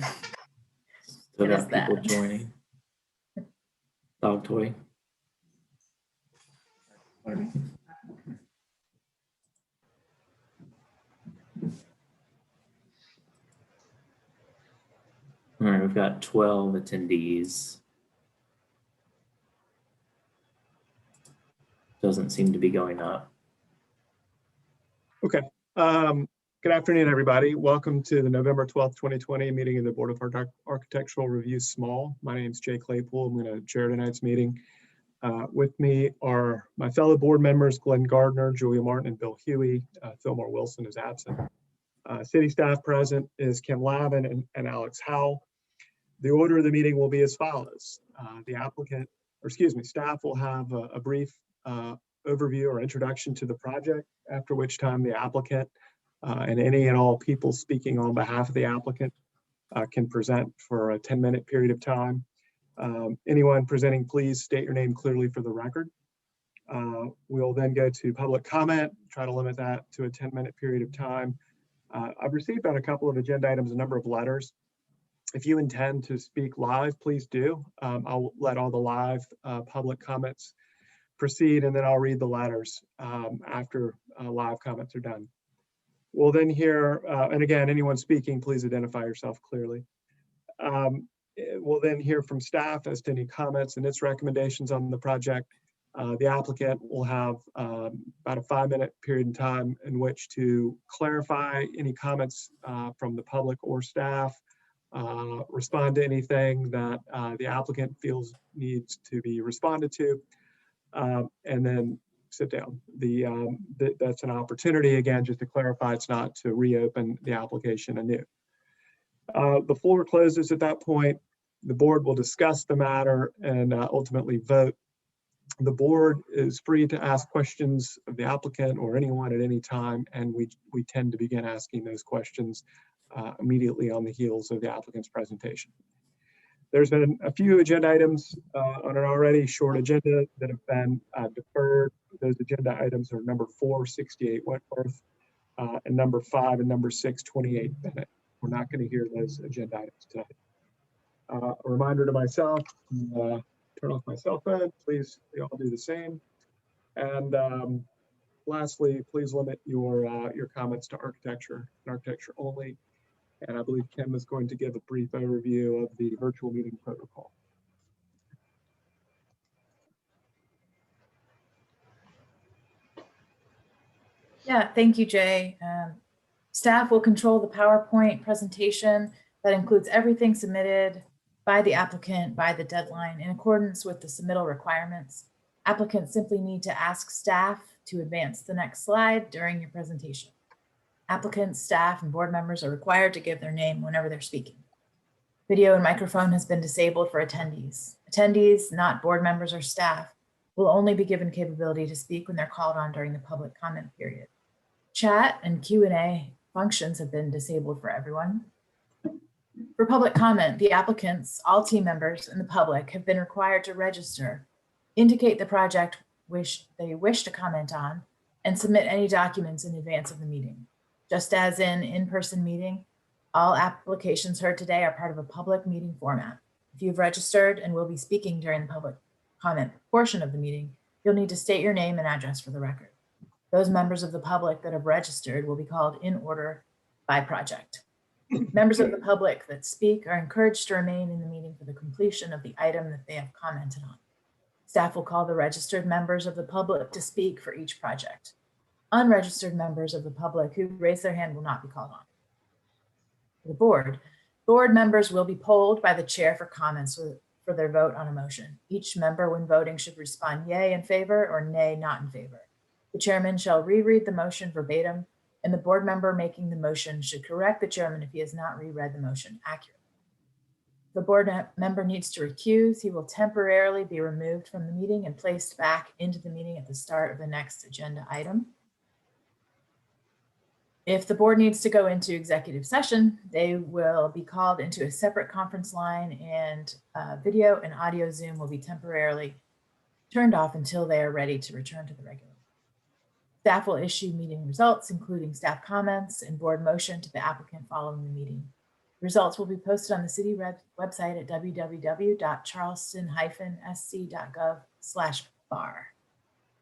Still What got is people that? joining. Dog toy. All right, we've got 12 attendees. Doesn't seem to be going up. Okay. Good afternoon, everybody. Welcome to the November 12th, 2020 meeting of the Board of Architectural Review Small. My name is Jay Claypool. I'm going to chair tonight's meeting. With me are my fellow board members, Glenn Gardner, Julia Martin, and Bill Huey. Fillmore Wilson is absent. City staff present is Kim Lavin and Alex Howell. The order of the meeting will be as follows. Staff will have a brief overview or introduction to the project, after which time the applicant and any and all people speaking on behalf of the applicant can present for a 10-minute period of time. Anyone presenting, please state your name clearly for the record. We'll then go to public comment, try to limit that to a 10-minute period of time. I've received on a couple of agenda items a number of letters. If you intend to speak live, please do. I'll let all the live public comments proceed, and then I'll read the letters after live comments are done. We'll then hear, and again, anyone speaking, please identify yourself clearly. We'll then hear from staff as to any comments and its recommendations on the project. The applicant will have about a 5-minute period in time in which to clarify any comments from the public or staff, respond to anything that the applicant feels needs to be responded to, and then sit down. That's an opportunity, again, just to clarify, it's not to reopen the application anew. The floor closes at that point. The board will discuss the matter and ultimately vote. The board is free to ask questions of the applicant or anyone at any time, and we tend to begin asking those questions immediately on the heels of the applicant's presentation. There's been a few agenda items on an already short agenda that have been deferred. Those agenda items are number 4, 68 Wentworth, and number 5 and number 6, 28 Bennett. We're not going to hear those agenda items tonight. A reminder to myself, turn off my cell phone. Please, we all do the same. And lastly, please limit your comments to architecture and architecture only. And I believe Kim is going to give a brief overview of the virtual meeting protocol. Yeah, thank you, Jay. Staff will control the PowerPoint presentation that includes everything submitted by the applicant by the deadline in accordance with the submittal requirements. Applicants simply need to ask staff to advance the next slide during your presentation. Applicants, staff, and board members are required to give their name whenever they're speaking. Video and microphone has been disabled for attendees. Attendees, not board members or staff, will only be given capability to speak when they're called on during the public comment period. Chat and Q&A functions have been disabled for everyone. For public comment, the applicants, all team members, and the public have been required to register, indicate the project they wish to comment on, and submit any documents in advance of the meeting. Just as in-person meeting, all applications heard today are part of a public meeting format. If you've registered and will be speaking during the public comment portion of the meeting, you'll need to state your name and address for the record. Those members of the public that have registered will be called in order by project. Members of the public that speak are encouraged to remain in the meeting for the completion of the item that they have commented on. Staff will call the registered members of the public to speak for each project. Unregistered members of the public who raise their hand will not be called on. The board members will be polled by the chair for comments for their vote on a motion. Each member when voting should respond yay in favor or nay not in favor. The chairman shall reread the motion verbatim, and the board member making the motion should correct the chairman if he has not reread the motion accurately. If the board member needs to recuse, he will temporarily be removed from the meeting and placed back into the meeting at the start of the next agenda item. If the board needs to go into executive session, they will be called into a separate conference line, and video and audio Zoom will be temporarily turned off until they are ready to return to the regular. Staff will issue meeting results, including staff comments and board motion to the applicant following the meeting. Results will be posted on the city website at www.charleston-sc.gov/bar.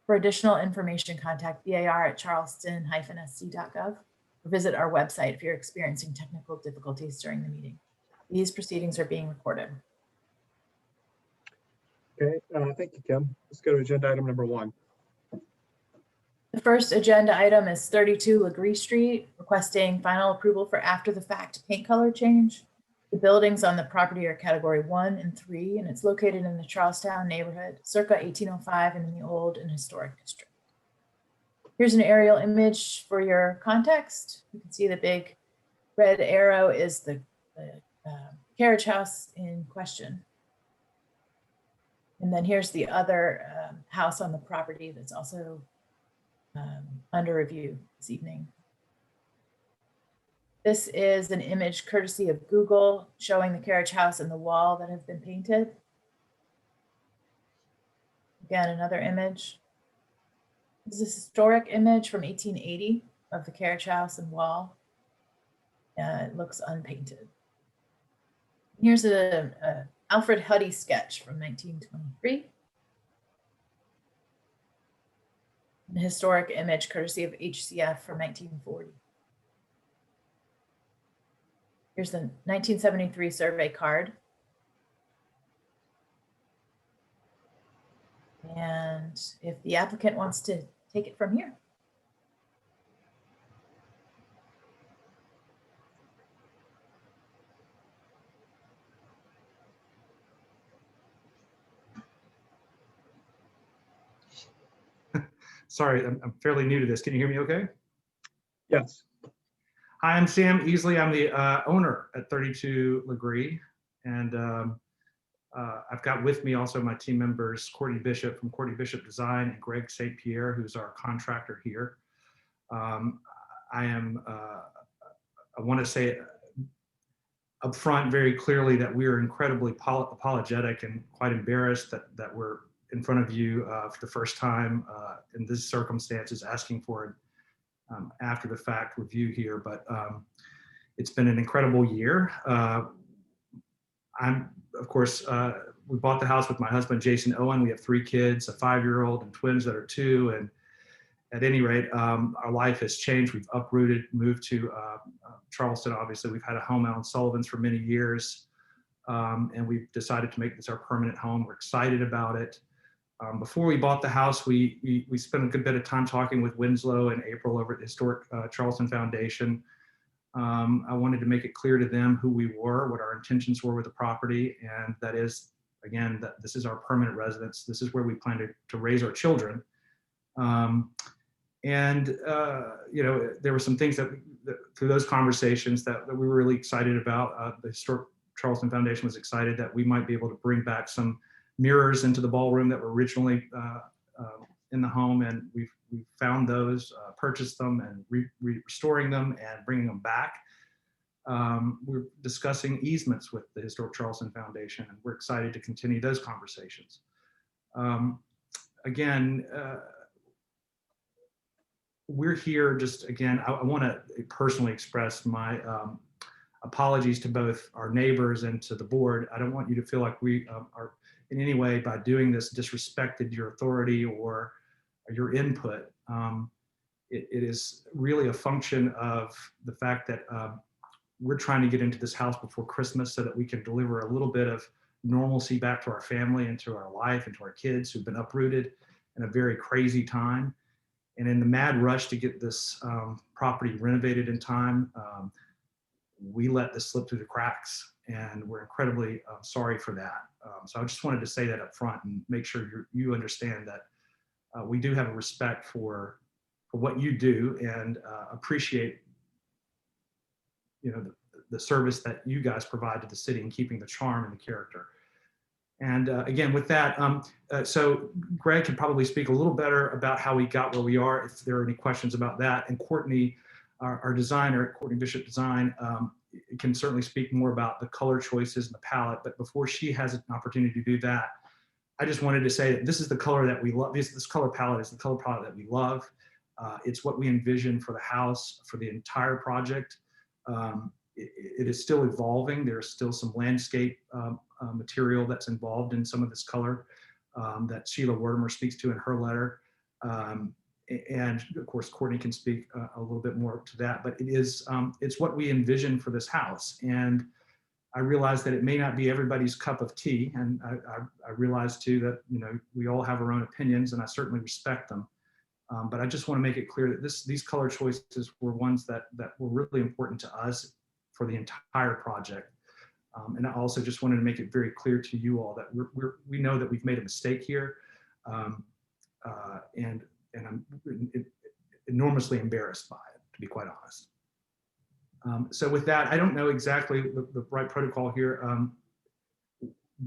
For additional information, contact bar@charleston-sc.gov or visit our website if you're experiencing technical difficulties during the meeting. These proceedings are being recorded. Okay, thank you, Kim. Let's go to agenda item number 1. The first agenda item is 32 Legree Street, requesting final approval for after-the-fact paint color change. The buildings on the property are category 1 and 3, and it's located in the Charlestown neighborhood, circa 1805 and in the old and historic district. Here's an aerial image for your context. You can see the big red arrow is the carriage house in question. And then here's the other house on the property that's also under review this evening. This is an image courtesy of Google showing the carriage house and the wall that have been painted. Again, another image. This is a historic image from 1880 of the carriage house and wall. It looks unpainted. Here's a Alfred Huddy sketch from 1923. An historic image courtesy of HCF from 1940. Here's the 1973 survey card. And if the applicant wants to take it from here. Sorry, I'm fairly new to this. Can you hear me okay? Yes. Hi, I'm Sam Easley. I'm the owner at 32 Legree. And I've got with me also my team members, Courtney Bishop from Courtney Bishop Design and Greg St. Pierre, who's our contractor here. I want to say up front very clearly that we are incredibly apologetic and quite embarrassed that we're in front of you for the first time in these circumstances, asking for an after the fact review here, but it's been an incredible year. Of course, we bought the house with my husband, Jason Owen. We have 3 kids, a 5-year-old and twins that are 2. And at any rate, our life has changed. We've uprooted, moved to Charleston. Obviously, we've had a home out in Sullivan's for many years. And we've decided to make this our permanent home. We're excited about it. Before we bought the house, we spent a good bit of time talking with Winslow and April over at the Historic Charleston Foundation. I wanted to make it clear to them who we were, what our intentions were with the property, and that is, again, that this is our permanent residence. This is where we plan to raise our children. You know, there were some things that through those conversations that we were really excited about. The Historic Charleston Foundation was excited that we might be able to bring back some mirrors into the ballroom that were originally in the home, and we've found those, purchased them, and restoring them and bringing them back. We're discussing easements with the Historic Charleston Foundation, and we're excited to continue those conversations. Again, we're here just, again, I want to personally express my apologies to both our neighbors and to the board. I don't want you to feel like we are in any way, by doing this, disrespected your authority or your input. It is really a function of the fact that we're trying to get into this house before Christmas so that we can deliver a little bit of normalcy back to our family and to our life and to our kids who've been uprooted in a very crazy time. And in the mad rush to get this property renovated in time, we let this slip through the cracks, and we're incredibly sorry for that. So I just wanted to say that up front and make sure you understand that we do have a respect for what you do, and appreciate, you know, the service that you guys provide to the city and keeping the charm and the character. And again, with that, so Greg can probably speak a little better about how we got where we are, if there are any questions about that. And Courtney, our designer at Courtney Bishop Design, can certainly speak more about the color choices and the palette. But before she has an opportunity to do that, I just wanted to say that this is the color that we love. This color palette is the color palette that we love. It's what we envision for the house, for the entire project. it is still evolving. There's still some landscape material that's involved in some of this color that Sheila Wertimer speaks to in her letter. And of course, Courtney can speak a little bit more to that, but it's what we envision for this house. And I realize that it may not be everybody's cup of tea. And I realize too that, we all have our own opinions, and I certainly respect them. But I just want to make it clear that these color choices were ones that were really important to us for the entire project. And I also just wanted to make it very clear to you all that we know that we've made a mistake here. And I'm enormously embarrassed by it, to be quite honest. So with that, I don't know exactly the right protocol here.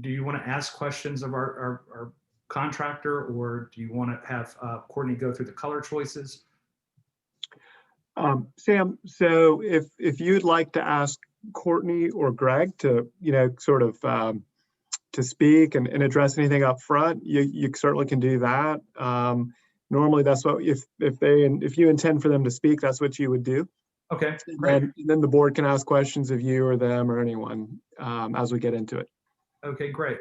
Do you want to ask questions of our contractor, or do you want to have Courtney go through the color choices? Sam, so if you'd like to ask Courtney or Greg to, sort of to speak and address anything up front, you certainly can do that. Normally that's what, if you intend for them to speak, that's what you would do. Okay, great. And then the board can ask questions of you or them or anyone as we get into it. Okay, great.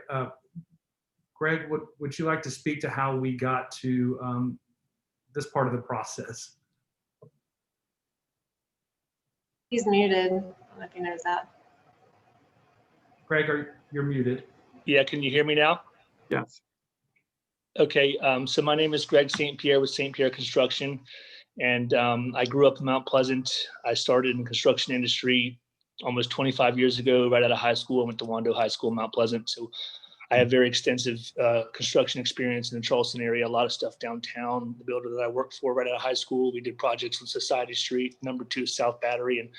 Greg, would you like to speak to how we got to this part of the process? He's muted. I don't know if he knows that. Greg, you're muted. Yeah, can you hear me now? Yes. Okay, so my name is Greg St. Pierre with St. Pierre Construction, and I grew up in Mount Pleasant. I started in the construction industry almost 25 years ago, right out of high school. I went to Wando High School in Mount Pleasant, so I have very extensive construction experience in the Charleston area, a lot of stuff downtown. The builder that I worked for right out of high school, we did projects on Society Street, number 2 South Battery, and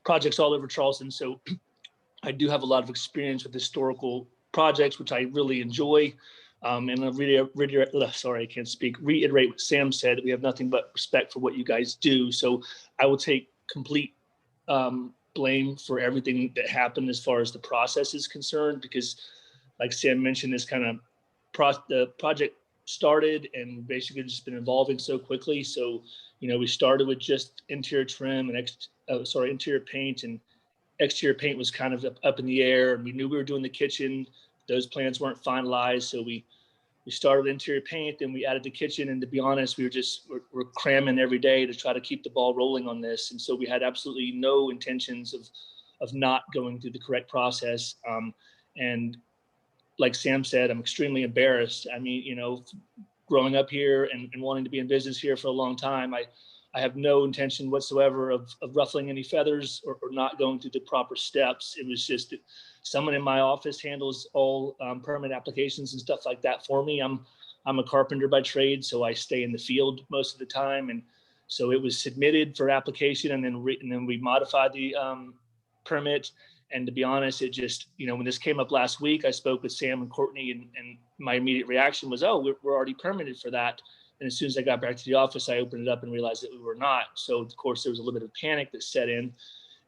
projects all over Charleston. So I do have a lot of experience with historical projects, which I really enjoy. And I'll reiterate what Sam said. We have nothing but respect for what you guys do. So I will take complete blame for everything that happened as far as the process is concerned, because like Sam mentioned, this kind of the project started and basically just been evolving so quickly. So, we started with just interior trim and interior paint, and exterior paint was kind of up in the air. And we knew we were doing the kitchen. Those plans weren't finalized. So we started with interior paint, then we added the kitchen. And to be honest, we're cramming every day to try to keep the ball rolling on this. And so we had absolutely no intentions of not going through the correct process. And like Sam said, I'm extremely embarrassed. I mean, growing up here and wanting to be in business here for a long time, I have no intention whatsoever of ruffling any feathers or not going through the proper steps. It was just someone in my office handles all permit applications and stuff like that for me. I'm a carpenter by trade, so I stay in the field most of the time. And so it was submitted for application, and then we modified the permit. And to be honest, it just, when this came up last week, I spoke with Sam and Courtney, and my immediate reaction was, oh, we're already permitted for that. And as soon as I got back to the office, I opened it up and realized that we were not. So of course, there was a little bit of panic that set in.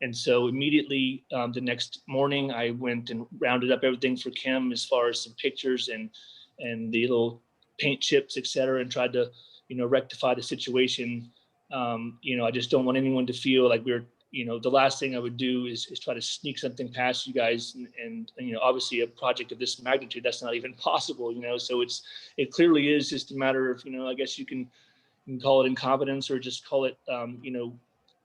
And so immediately the next morning, I went and rounded up everything for Kim as far as some pictures and the little paint chips, et cetera, and tried to, rectify the situation. I just don't want anyone to feel like we're, the last thing I would do is try to sneak something past you guys. And obviously a project of this magnitude, that's not even possible, so it clearly is just a matter of, I guess you can call it incompetence or just call it,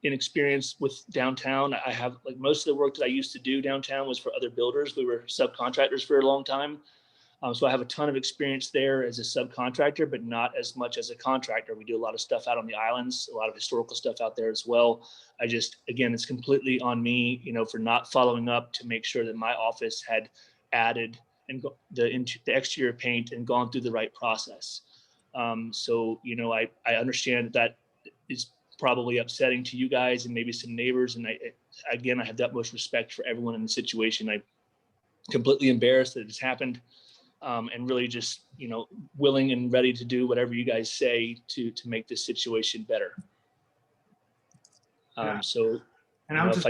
inexperience with downtown. I have, like, most of the work that I used to do downtown was for other builders. We were subcontractors for a long time. So I have a ton of experience there as a subcontractor, but not as much as a contractor. We do a lot of stuff out on the islands, a lot of historical stuff out there as well. Again, it's completely on me, for not following up to make sure that my office had added and the exterior paint and gone through the right process. So, I understand that is probably upsetting to you guys and maybe some neighbors. And I have that much respect for everyone in the situation. I'm completely embarrassed that it's happened. And really just, willing and ready to do whatever you guys say to make this situation better. Yeah. So, and I would just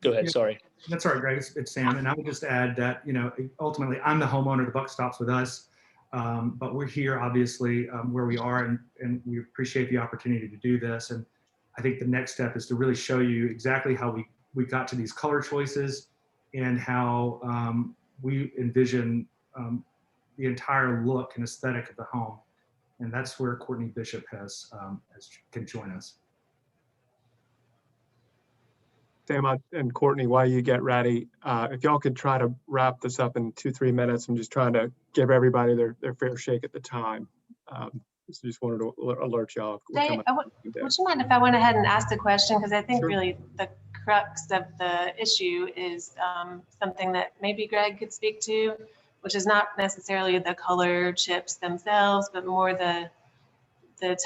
go ahead. Sorry. That's all right, Greg. It's Sam. And I would just add that, ultimately I'm the homeowner. The buck stops with us. But we're here, obviously, where we are, and we appreciate the opportunity to do this. And I think the next step is to really show you exactly how we we got to these color choices and how we envision the entire look and aesthetic of the home. And that's where Courtney Bishop can join us. Sam and Courtney, while you get ready, if y'all could try to wrap this up in 2-3 minutes, I'm just trying to give everybody their fair shake at the time. So just wanted to alert y'all. Jay, would you mind if I went ahead and asked a question? Because I think Sure. really the crux of the issue is something that maybe Greg could speak to, which is not necessarily the color chips themselves, but more the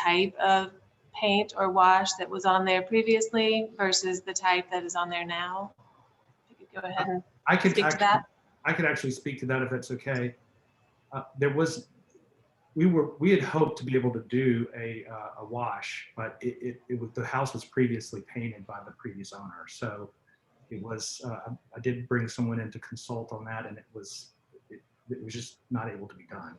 type of paint or wash that was on there previously versus the type that is on there now. If you could go ahead and I could speak to that. I could actually speak to that if that's okay. We had hoped to be able to do a wash, but the house was previously painted by the previous owner. So it was, I did bring someone in to consult on that, and it was just not able to be done.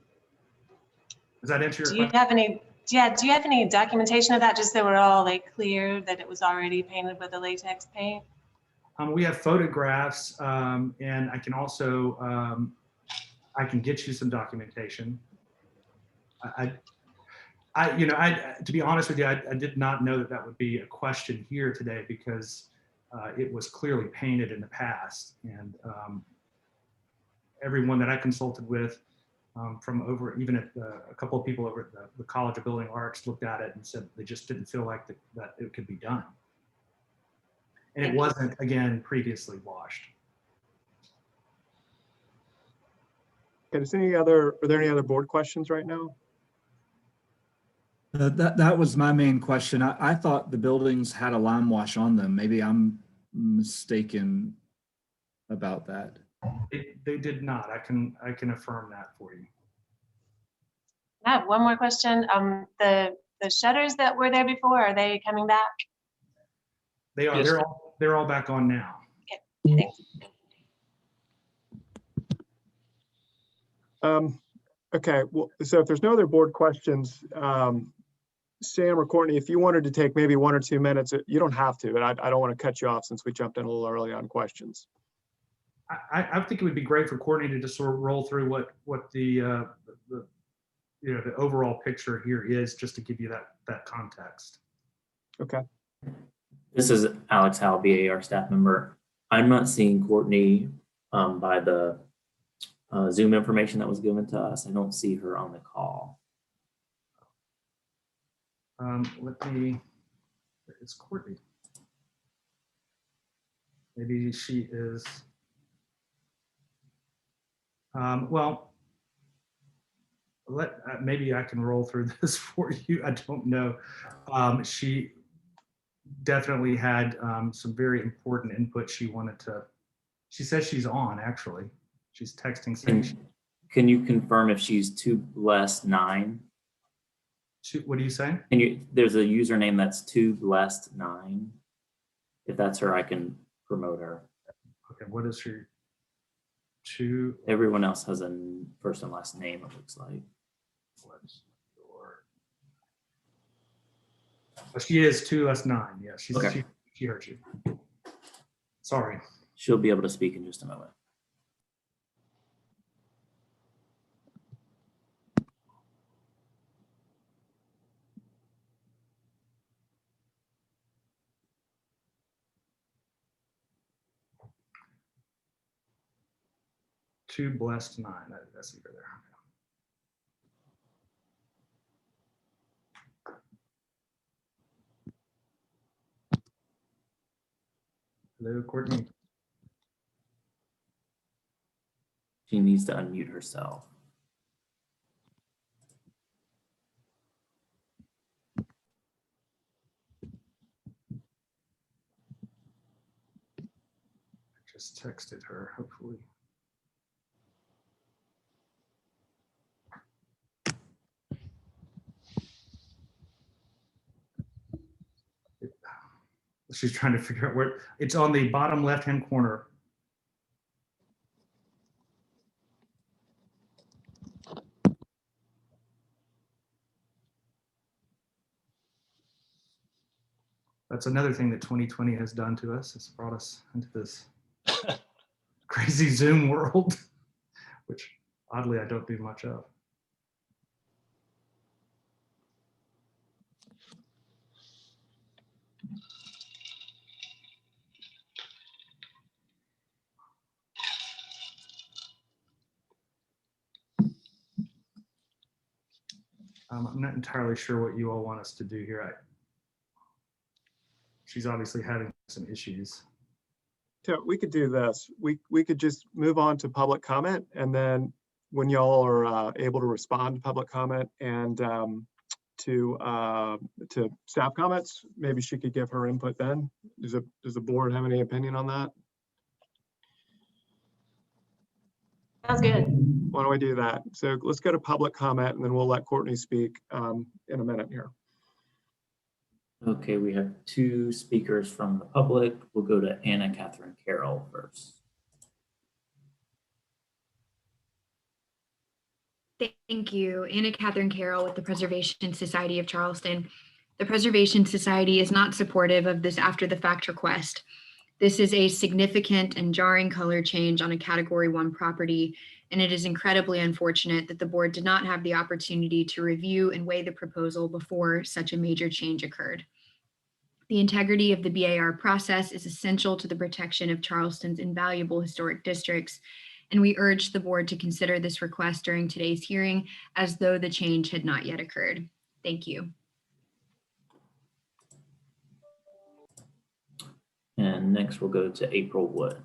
Does that answer your Do you question? have any, do you have any documentation of that, just so we're all like clear that it was already painted with the latex paint? We have photographs, and I can also, I can get you some documentation. To be honest with you, I did not know that would be a question here today, because it was clearly painted in the past, and everyone that I consulted with from over, even at a couple of people over at the College of Building Arts looked at it and said they just didn't feel like that it could be done. And it wasn't, again, previously washed. Okay, are there any other board questions right now? That was my main question. I thought the buildings had a lime wash on them. Maybe I'm mistaken about that. They did not. I can affirm that for you. I have one more question. The shutters that were there before, are they coming back? They are. Yes. They're all back on now. Thanks. Okay, well, so if there's no other board questions, Sam or Courtney, if you wanted to take maybe 1 or 2 minutes, you don't have to, but I don't want to cut you off since we jumped in a little early on questions. I think it would be great for Courtney to just sort of roll through what the overall picture here is, just to give you that context. Okay. This is Alex Howell, BAR staff member. I'm not seeing Courtney by the Zoom information that was given to us. I don't see her on the call. Where is Courtney? Maybe she is. Well, maybe I can roll through this for you. I don't know. She definitely had some very important input she wanted to. She says she's on, actually. She's texting saying. Can you confirm if she's 2blessed9? What are you saying? There's a username that's 2blessed9. If that's her, I can promote her. Okay, what is her? Everyone else has a first and last name, it looks like. Oh, she is 2blessed9. Yeah, Okay. She heard you. Sorry. She'll be able to speak in just a moment. .2blessed9. I see her there. Hello, Courtney. She needs to unmute herself. Just texted her, hopefully. She's trying to figure out where it's on the bottom left-hand corner. That's another thing that 2020 has done to us. It's brought us into this crazy Zoom world, which oddly I don't do much of. I'm not entirely sure what you all want us to do here. She's obviously having some issues. So we could do this. We could just move on to public comment, and then when y'all are able to respond to public comment and to staff comments, maybe she could give her input then. Does the board have any opinion on that? Sounds good. Why don't we do that? So let's go to public comment, and then we'll let Courtney speak in a minute here. Okay, we have 2 speakers from the public. We'll go to Anna Catherine Carroll first. Thank you. Anna Catherine Carroll with the Preservation Society of Charleston. The Preservation Society is not supportive of this after the fact request. This is a significant and jarring color change on a Category 1 property, and it is incredibly unfortunate that the board did not have the opportunity to review and weigh the proposal before such a major change occurred. The integrity of the BAR process is essential to the protection of Charleston's invaluable historic districts, and we urge the board to consider this request during today's hearing as though the change had not yet occurred. Thank you. And next we'll go to April Wood.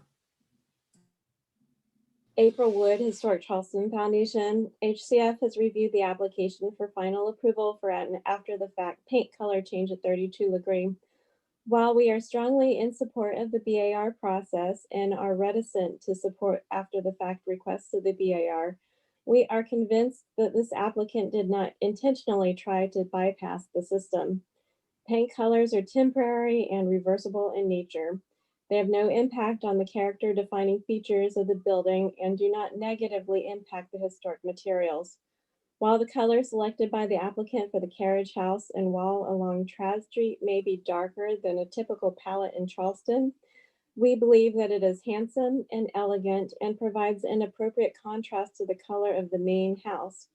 April Wood, Historic Charleston Foundation. HCF has reviewed the application for final approval for an after-the-fact paint color change at 32 LaGree. While we are strongly in support of the BAR process and are reticent to support after-the-fact requests of the BAR, we are convinced that this applicant did not intentionally try to bypass the system. Paint colors are temporary and reversible in nature. They have no impact on the character-defining features of the building and do not negatively impact the historic materials. While the color selected by the applicant for the carriage house and wall along Trad Street may be darker than a typical palette in Charleston, we believe that it is handsome and elegant and provides an appropriate contrast to the color of the main house.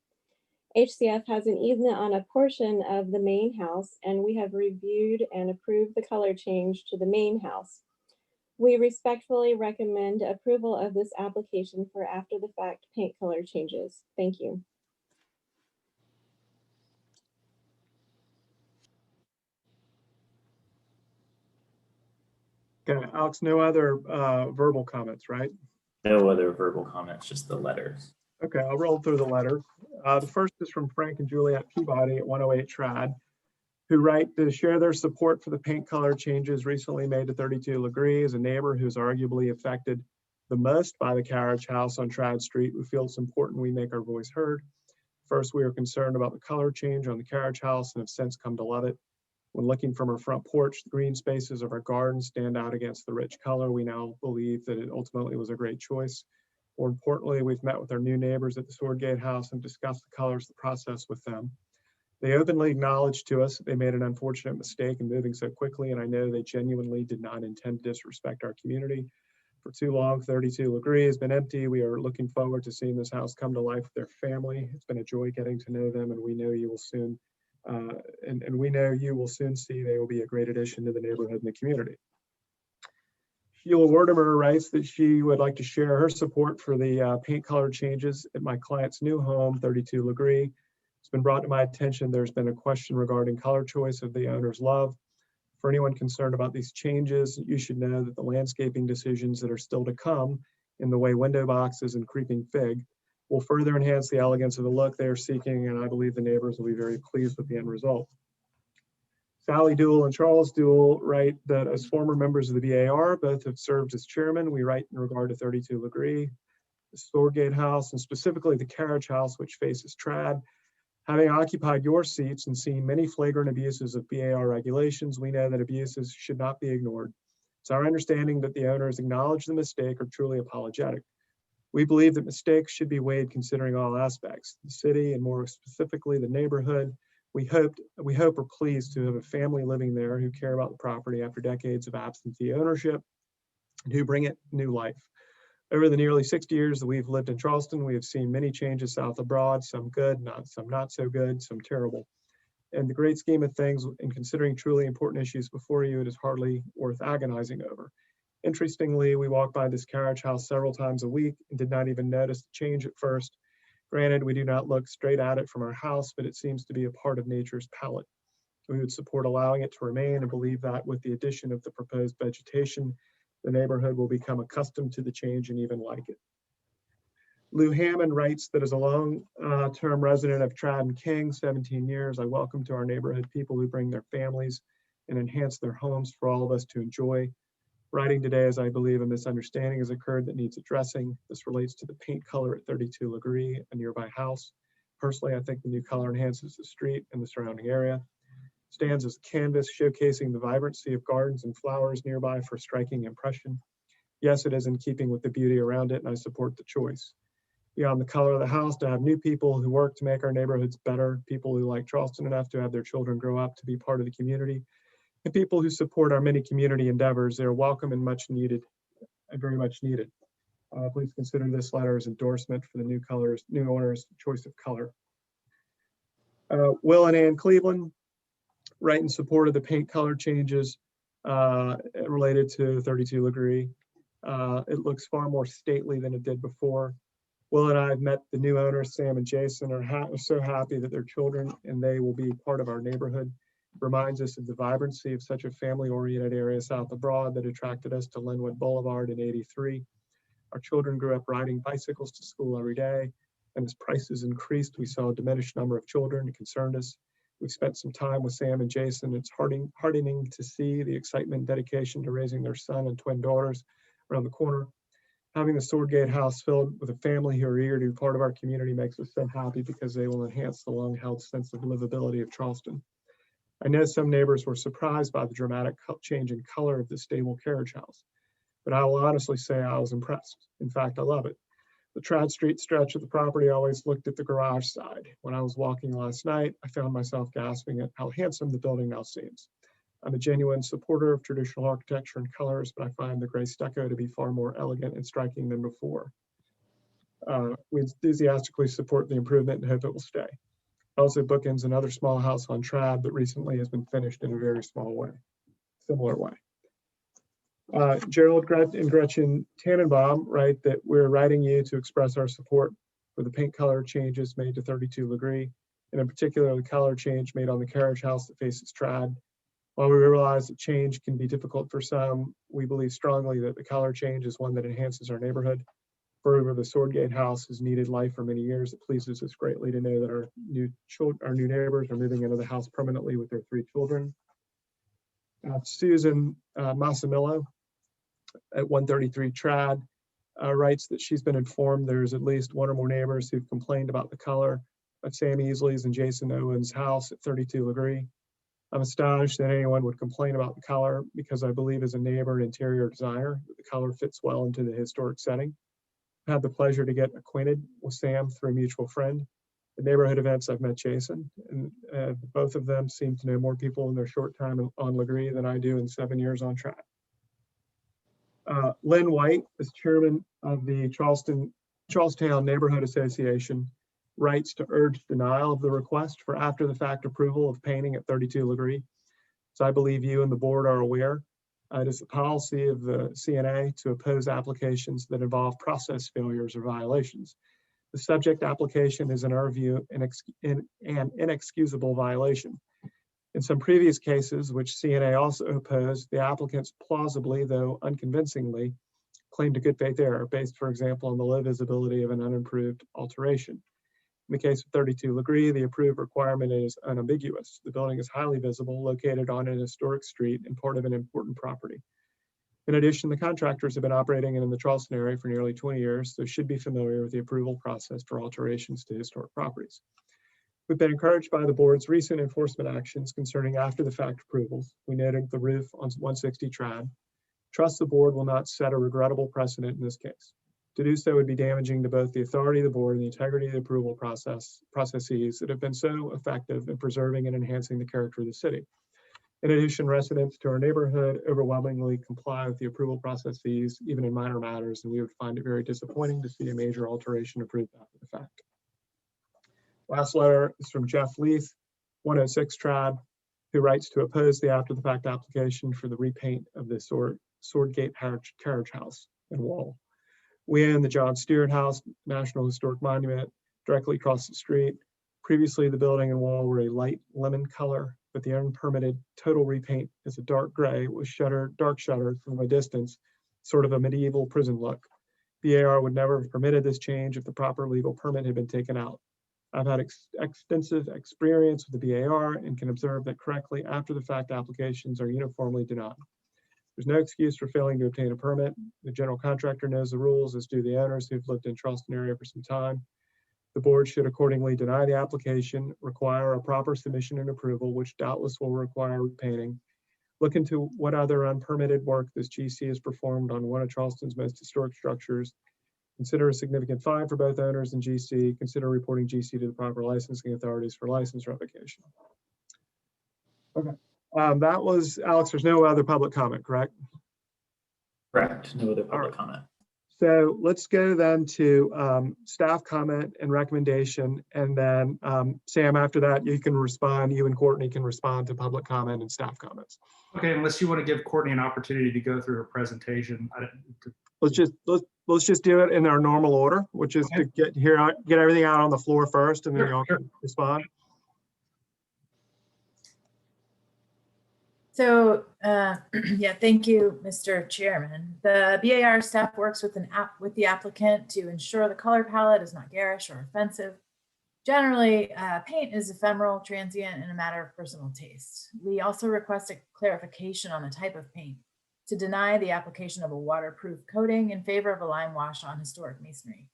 HCF has an easement on a portion of the main house, and we have reviewed and approved the color change to the main house. We respectfully recommend approval of this application for after-the-fact paint color changes. Thank you. Okay, Alex, no other verbal comments, right? No other verbal comments, just the letters. Okay, I'll roll through the letter. The first is from Frank and Juliet Peabody at 108 Trad, who write to share their support for the paint color changes recently made to 32 LaGree. As a neighbor who's arguably affected the most by the carriage house on Trad Street, we feel it's important we make our voice heard. First, we are concerned about the color change on the carriage house and have since come to love it. When looking from our front porch, the green spaces of our garden stand out against the rich color. We now believe that it ultimately was a great choice. More importantly, we've met with our new neighbors at the Swordgate House and discussed the colors, the process with them. They openly acknowledged to us that they made an unfortunate mistake in moving so quickly, and I know they genuinely did not intend to disrespect our community. For too long, 32 LaGree has been empty. We are looking forward to seeing this house come to life with their family. It's been a joy getting to know them, and we know you will soon we know you will soon see they will be a great addition to the neighborhood and the community. Sheila Werdemer writes that she would like to share her support for the paint color changes at my client's new home, 32 LaGree. It's been brought to my attention there's been a question regarding color choice of the owner's love. For anyone concerned about these changes, you should know that the landscaping decisions that are still to come in the way window boxes and creeping fig will further enhance the elegance of the look they are seeking, and I believe the neighbors will be very pleased with the end result. Sally Duell and Charles Duell write that as former members of the BAR, both have served as chairman. We write in regard to 32 LaGree, the Swordgate House, and specifically the carriage house, which faces Trad. Having occupied your seats and seen many flagrant abuses of BAR regulations, we know that abuses should not be ignored. It's our understanding that the owners acknowledge the mistake or truly apologetic. We believe that mistakes should be weighed considering all aspects, the city and more specifically the neighborhood, We hope or pleased to have a family living there who care about the property after decades of absentee ownership and who bring it new life. Over the nearly 60 years that we've lived in Charleston, we have seen many changes south of Broad, some good, some not so good, some terrible. In the great scheme of things, in considering truly important issues before you, it is hardly worth agonizing over. Interestingly, we walk by this carriage house several times a week and did not even notice the change at first. Granted, we do not look straight at it from our house, but it seems to be a part of nature's palette. We would support allowing it to remain and believe that with the addition of the proposed vegetation, the neighborhood will become accustomed to the change and even like it. Lou Hammond writes that as a long-term resident of Tradden King, 17 years, I welcome to our neighborhood people who bring their families and enhance their homes for all of us to enjoy. Writing today, as I believe a misunderstanding has occurred that needs addressing. This relates to the paint color at 32 Legree, a nearby house. Personally, I think the new color enhances the street and the surrounding area. Stands as a canvas showcasing the vibrancy of gardens and flowers nearby for a striking impression. Yes, it is in keeping with the beauty around it, and I support the choice. Beyond the color of the house, to have new people who work to make our neighborhoods better, people who like Charleston enough to have their children grow up to be part of the community, and people who support our many community endeavors. They're welcome and much needed, and very much needed. Please consider this letter as endorsement for the new owner's choice of color. Will and Ann Cleveland write in support of the paint color changes related to 32 Legree. It looks far more stately than it did before. Will and I have met the new owners, Sam and Jason, are so happy that their children and they will be part of our neighborhood. Reminds us of the vibrancy of such a family-oriented area south of Broad that attracted us to Linwood Boulevard in '83. Our children grew up riding bicycles to school every day, and as prices increased, we saw a diminished number of children. It concerned us. We spent some time with Sam and Jason. It's heartening to see the excitement and dedication to raising their son and twin daughters around the corner. Having the Swordgate house filled with a family who are eager to be part of our community makes us so happy because they will enhance the long-held sense of livability of Charleston. I know some neighbors were surprised by the dramatic change in color of the stable carriage house, but I will honestly say I was impressed. In fact, I love it. The Trad Street stretch of the property always looked at the garage side. When I was walking last night, I found myself gasping at how handsome the building now seems. I'm a genuine supporter of traditional architecture and colors, but I find the gray stucco to be far more elegant and striking than before. We enthusiastically support the improvement and hope it will stay. Also bookends another small house on Trad that recently has been finished in a very similar way. Gerald and Gretchen Tannenbaum write that we're writing you to express our support for the paint color changes made to 32 Legree, and in particular the color change made on the carriage house that faces Trad. While we realize that change can be difficult for some, we believe strongly that the color change is one that enhances our neighborhood. Further, the Swordgate house has needed life for many years. It pleases us greatly to know that our new neighbors are moving into the house permanently with their 3 children. Susan Massimillo at 133 Trad writes that she's been informed there's at least 1 or more neighbors who've complained about the color at Sam Easley's and Jason Owen's house at 32 Legree. I'm astonished that anyone would complain about the color because I believe as a neighbor and interior designer, that the color fits well into the historic setting. I've had the pleasure to get acquainted with Sam through a mutual friend. At neighborhood events, I've met Jason, and both of them seem to know more people in their short time on Legree than I do in 7 years on Track. Lynn White is chairman of the Charlestown Neighborhood Association, writes to urge denial of the request for after the fact approval of painting at 32 Legree. So I believe you and the board are aware. It is the policy of the CNA to oppose applications that involve process failures or violations. The subject application is, in our view, an inexcusable violation. In some previous cases, which CNA also opposed, the applicants plausibly, though unconvincingly, claimed a good faith error based, for example, on the low visibility of an unimproved alteration. In the case of 32 Legree, the approved requirement is unambiguous. The building is highly visible, located on an historic street and part of an important property. In addition, the contractors have been operating in the Charleston area for nearly 20 years, so should be familiar with the approval process for alterations to historic properties. We've been encouraged by the board's recent enforcement actions concerning after the fact approvals. We noted the roof on 160 Trad. Trust the board will not set a regrettable precedent in this case. To do so would be damaging to both the authority of the board and the integrity of the approval processes that have been so effective in preserving and enhancing the character of the city. In addition, residents to our neighborhood overwhelmingly comply with the approval processes, even in minor matters, and we would find it very disappointing to see a major alteration approved after the fact. Last letter is from Jeff Leith, 106 Trad, who writes to oppose the after the fact application for the repaint of the Swordgate Carriage House and wall. We own the John Stewart House, National Historic Monument, directly across the street. Previously, the building and wall were a light lemon color, but the unpermitted total repaint is a dark gray with dark shutters from a distance, sort of a medieval prison look. BAR would never have permitted this change if the proper legal permit had been taken out. I've had extensive experience with the BAR and can observe that correctly after the fact applications are uniformly denied. There's no excuse for failing to obtain a permit. The general contractor knows the rules, as do the owners who've lived in Charleston area for some time. The board should accordingly deny the application, require a proper submission and approval, which doubtless will require repainting. Look into what other unpermitted work this GC has performed on one of Charleston's most historic structures. Consider a significant fine for both owners and GC. Consider reporting GC to the proper licensing authorities for license revocation. Okay, that was, Alex, there's no other public comment, correct? Correct. No other public comment. So let's go then to staff comment and recommendation. And then Sam, after that, you can respond, you and Courtney can respond to public comment and staff comments. Okay, unless you want to give Courtney an opportunity to go through her presentation. Let's just do it in our normal order, which is to get everything out on the floor first, and then y'all can respond. So, yeah, thank you, Mr. Chairman. The BAR staff works with the applicant to ensure the color palette is not garish or offensive. Generally, paint is ephemeral, transient, and a matter of personal taste. We also request a clarification on the type of paint to deny the application of a waterproof coating in favor of a lime wash on historic masonry.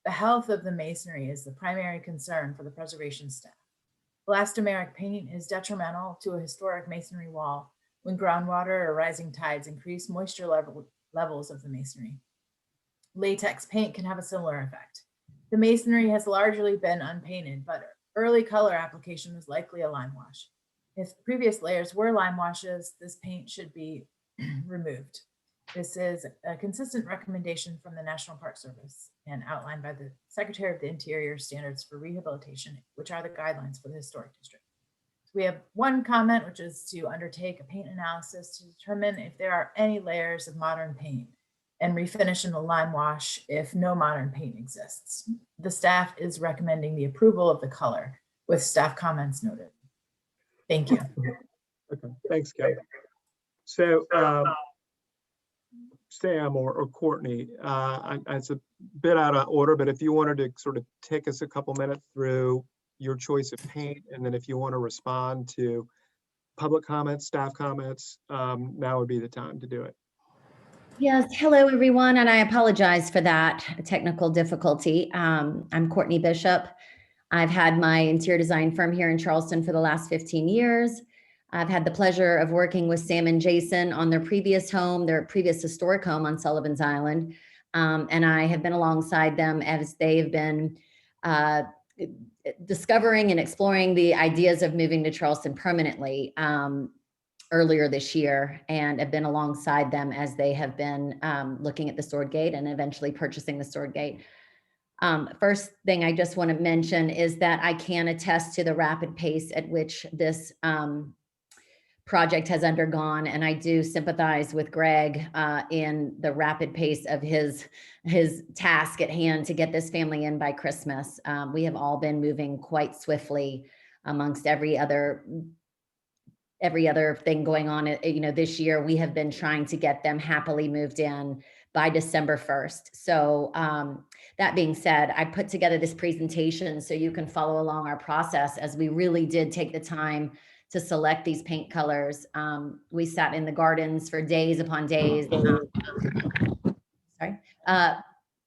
The health of the masonry is the primary concern for the preservation staff. Elastomeric paint is detrimental to a historic masonry wall when groundwater or rising tides increase moisture levels of the masonry. Latex paint can have a similar effect. The masonry has largely been unpainted, but early color application was likely a lime wash. If previous layers were lime washes, this paint should be removed. This is a consistent recommendation from the National Park Service and outlined by the Secretary of the Interior Standards for Rehabilitation, which are the guidelines for the historic district. So we have one comment, which is to undertake a paint analysis to determine if there are any layers of modern paint and refinish in the lime wash if no modern paint exists. The staff is recommending the approval of the color with staff comments noted. Thank you. Okay, thanks, Kevin. So, Sam or Courtney, it's a bit out of order, but if you wanted to sort of take us a couple minutes through your choice of paint, and then if you want to respond to public comments, staff comments, now would be the time to do it. Yes, hello everyone, and I apologize for that technical difficulty. I'm Courtney Bishop. I've had my interior design firm here in Charleston for the last 15 years. I've had the pleasure of working with Sam and Jason on their previous historic home on Sullivan's Island. And I have been alongside them as they've been discovering and exploring the ideas of moving to Charleston permanently earlier this year, and have been alongside them as they have been looking at the Swordgate and eventually purchasing the Swordgate. First thing I just want to mention is that I can attest to the rapid pace at which this project has undergone, and I do sympathize with Greg in the rapid pace of his task at hand to get this family in by Christmas. We have all been moving quite swiftly amongst every other thing going on. This year we have been trying to get them happily moved in by December 1st. So that being said, I put together this presentation so you can follow along our process, as we really did take the time to select these paint colors. We sat in the gardens for days upon days.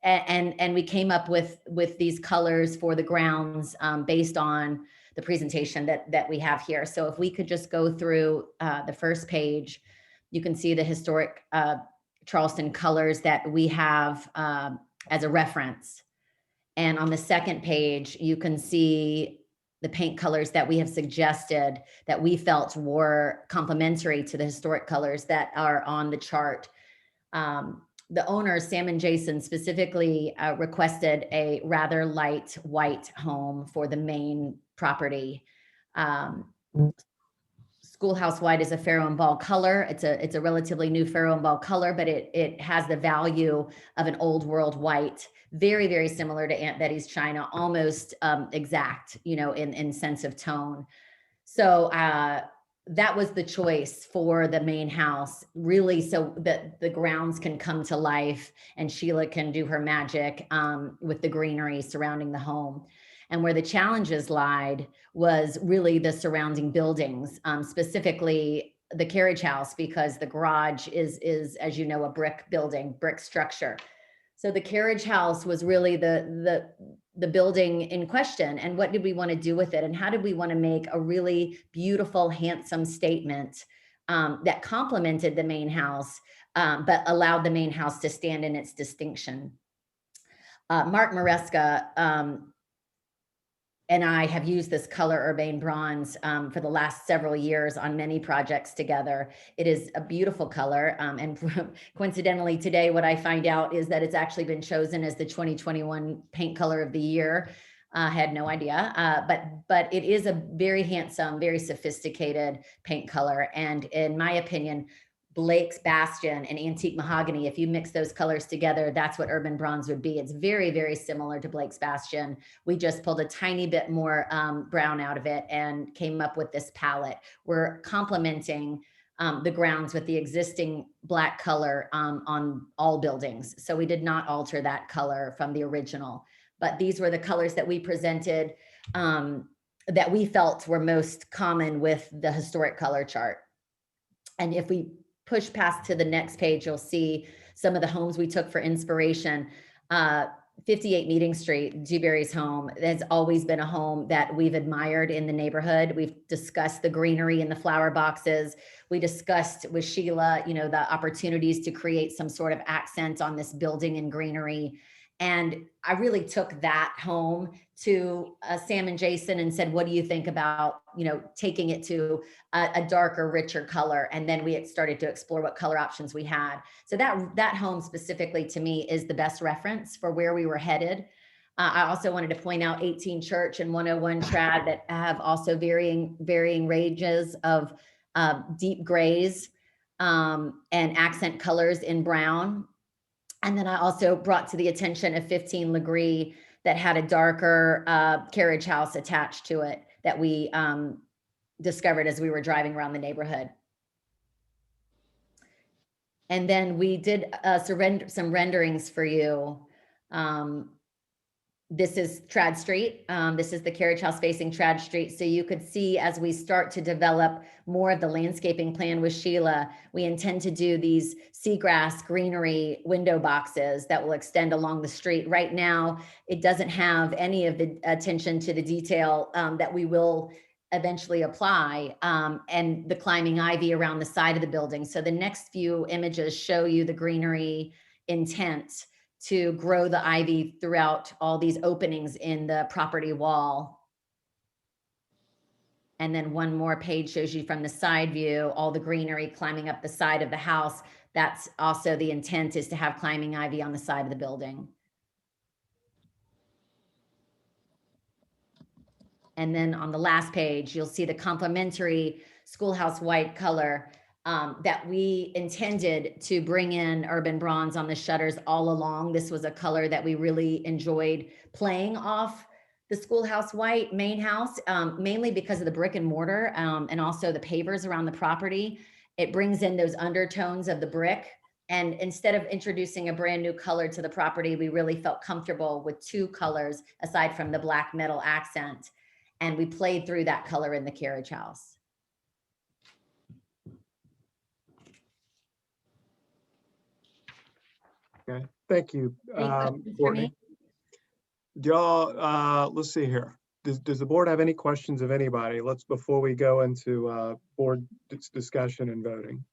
And we came up with these colors for the grounds based on the presentation that we have here. So if we could just go through the first page, you can see the historic Charleston colors that we have as a reference. And on the second page, you can see the paint colors that we have suggested that we felt were complementary to the historic colors that are on the chart. The owners, Sam and Jason, specifically requested a rather light white home for the main property. Schoolhouse white is a Pharaoh and Ball color. It's a relatively new Pharaoh and Ball color, but it has the value of an old world white. Very, very similar to Aunt Betty's China, almost exact, you know, in sense of tone. So that was the choice for the main house, really, so that the grounds can come to life and Sheila can do her magic with the greenery surrounding the home. And where the challenges lied was really the surrounding buildings, specifically the carriage house, because the garage is, as you know, a brick building, brick structure. So the carriage house was really the building in question. And what did we want to do with it? And how did we want to make a really beautiful, handsome statement that complemented the main house, but allowed the main house to stand in its distinction? Mark Maresca and I have used this color urbane bronze for the last several years on many projects together. It is a beautiful color. And coincidentally today, what I find out is that it's actually been chosen as the 2021 paint color of the year. I had no idea, but it is a very handsome, very sophisticated paint color. And in my opinion, Blake's Bastion and Antique Mahogany, if you mix those colors together, that's what urban bronze would be. It's very, very similar to Blake's Bastion. We just pulled a tiny bit more brown out of it and came up with this palette. We're complementing the grounds with the existing black color on all buildings. So we did not alter that color from the original, but these were the colors that we presented that we felt were most common with the historic color chart. And if we push past to the next page, you'll see some of the homes we took for inspiration. 58 Meeting Street, Dewberry's home, has always been a home that we've admired in the neighborhood. We've discussed the greenery in the flower boxes. We discussed with Sheila, you know, the opportunities to create some sort of accent on this building and greenery. And I really took that home to Sam and Jason and said, what do you think about, you know, taking it to a darker, richer color? And then we had started to explore what color options we had. So that home specifically to me is the best reference for where we were headed. I also wanted to point out 18 Church and 101 Trad that have also varying ranges of deep grays and accent colors in brown. And then I also brought to the attention of 15 Legree that had a darker carriage house attached to it that we discovered as we were driving around the neighborhood. And then we did some renderings for you. This is Trad Street. This is the carriage house facing Trad Street. So you could see as we start to develop more of the landscaping plan with Sheila, we intend to do these seagrass greenery window boxes that will extend along the street. Right now, it doesn't have any of the attention to the detail that we will eventually apply, and the climbing ivy around the side of the building. So the next few images show you the greenery intent to grow the ivy throughout all these openings in the property wall. And then one more page shows you from the side view, all the greenery climbing up the side of the house. That's also the intent, is to have climbing ivy on the side of the building. And then on the last page, you'll see the complementary schoolhouse white color that we intended to bring in urban bronze on the shutters all along. This was a color that we really enjoyed playing off the schoolhouse white main house, mainly because of the brick and mortar and also the pavers around the property. It brings in those undertones of the brick. And instead of introducing a brand new color to the property, we really felt comfortable with two colors aside from the black metal accent. And we played through that color in the carriage house. Okay, thank you, Any questions for Courtney. me? Y'all, let's see here. Does the board have any questions of anybody? Before we go into board discussion and voting.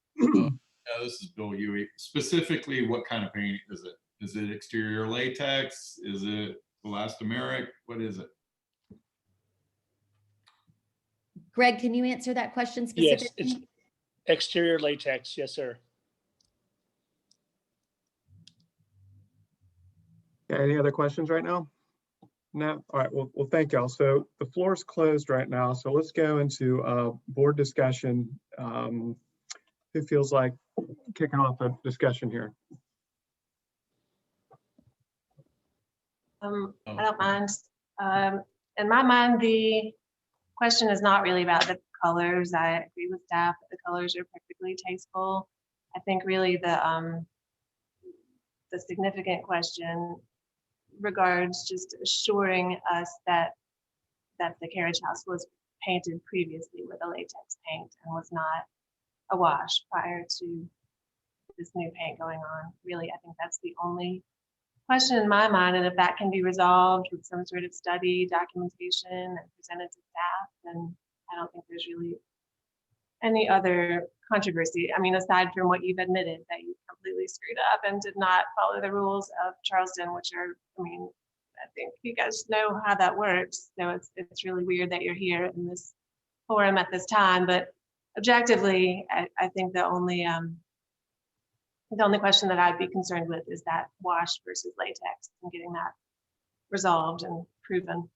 This is Bill Huey. Specifically, what kind of paint is it? Is it exterior latex? Is it elastomeric? What is it? Greg, can you answer that question Yes, specifically? it's exterior latex. Yes, sir. Okay, any other questions right now? No? All right, well, thank y'all. So the floor is closed right now. So let's go into board discussion. Who feels like kicking off a discussion here? I don't mind. In my mind, the question is not really about the colors. I agree with staff that the colors are perfectly tasteful. I think really the significant question regards just assuring us that the carriage house was painted previously with a latex paint and was not a wash prior to this new paint going on. Really, I think that's the only question in my mind. And if that can be resolved with some sort of study, documentation, and presented to staff, then I don't think there's really any other controversy. I mean, aside from what you've admitted, that you completely screwed up and did not follow the rules of Charleston, which are, I mean, I think you guys know how that works. So it's really weird that you're here in this forum at this time. But objectively, I think the only question that I'd be concerned with is that wash versus latex and getting that resolved and proven.